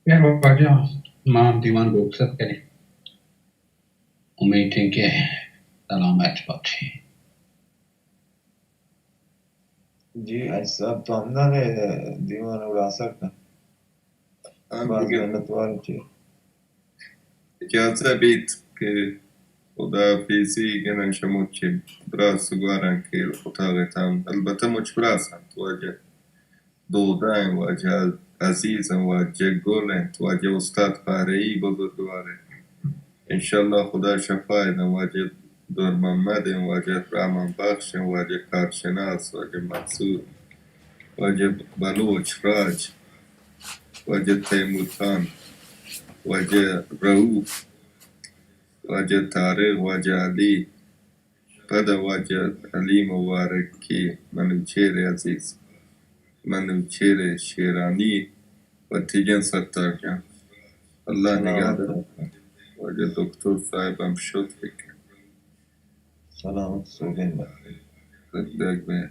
یه باقی ما هم دیوان بکسد کنیم امیدین که سلامت باشی جی اجساب تو همدان دیوان اورا سکتا باز منتوار چی اجازه بید که خداحافظی گنن شمود که براس سگوارن که اتاقتان البته مچ براسن واجه دودن واجه عزیزم واجه گلن واجه استاد فارهی بزرگواره انشالله خدا شفای دم واجه دور محمد واجه رحمان بخش واجه کارشناس واجه منصور واجه بلوچ راج واجه تیمور خان واجه رؤوف واجه طارق واجه علی پد واجه علی مبارکی منوچهر عزیز منوچهر شیرانی و تیجن ستار جان الله نگهدار واجه دکتر صاحبم شد فکر سلامت سوگین بخیر صدق به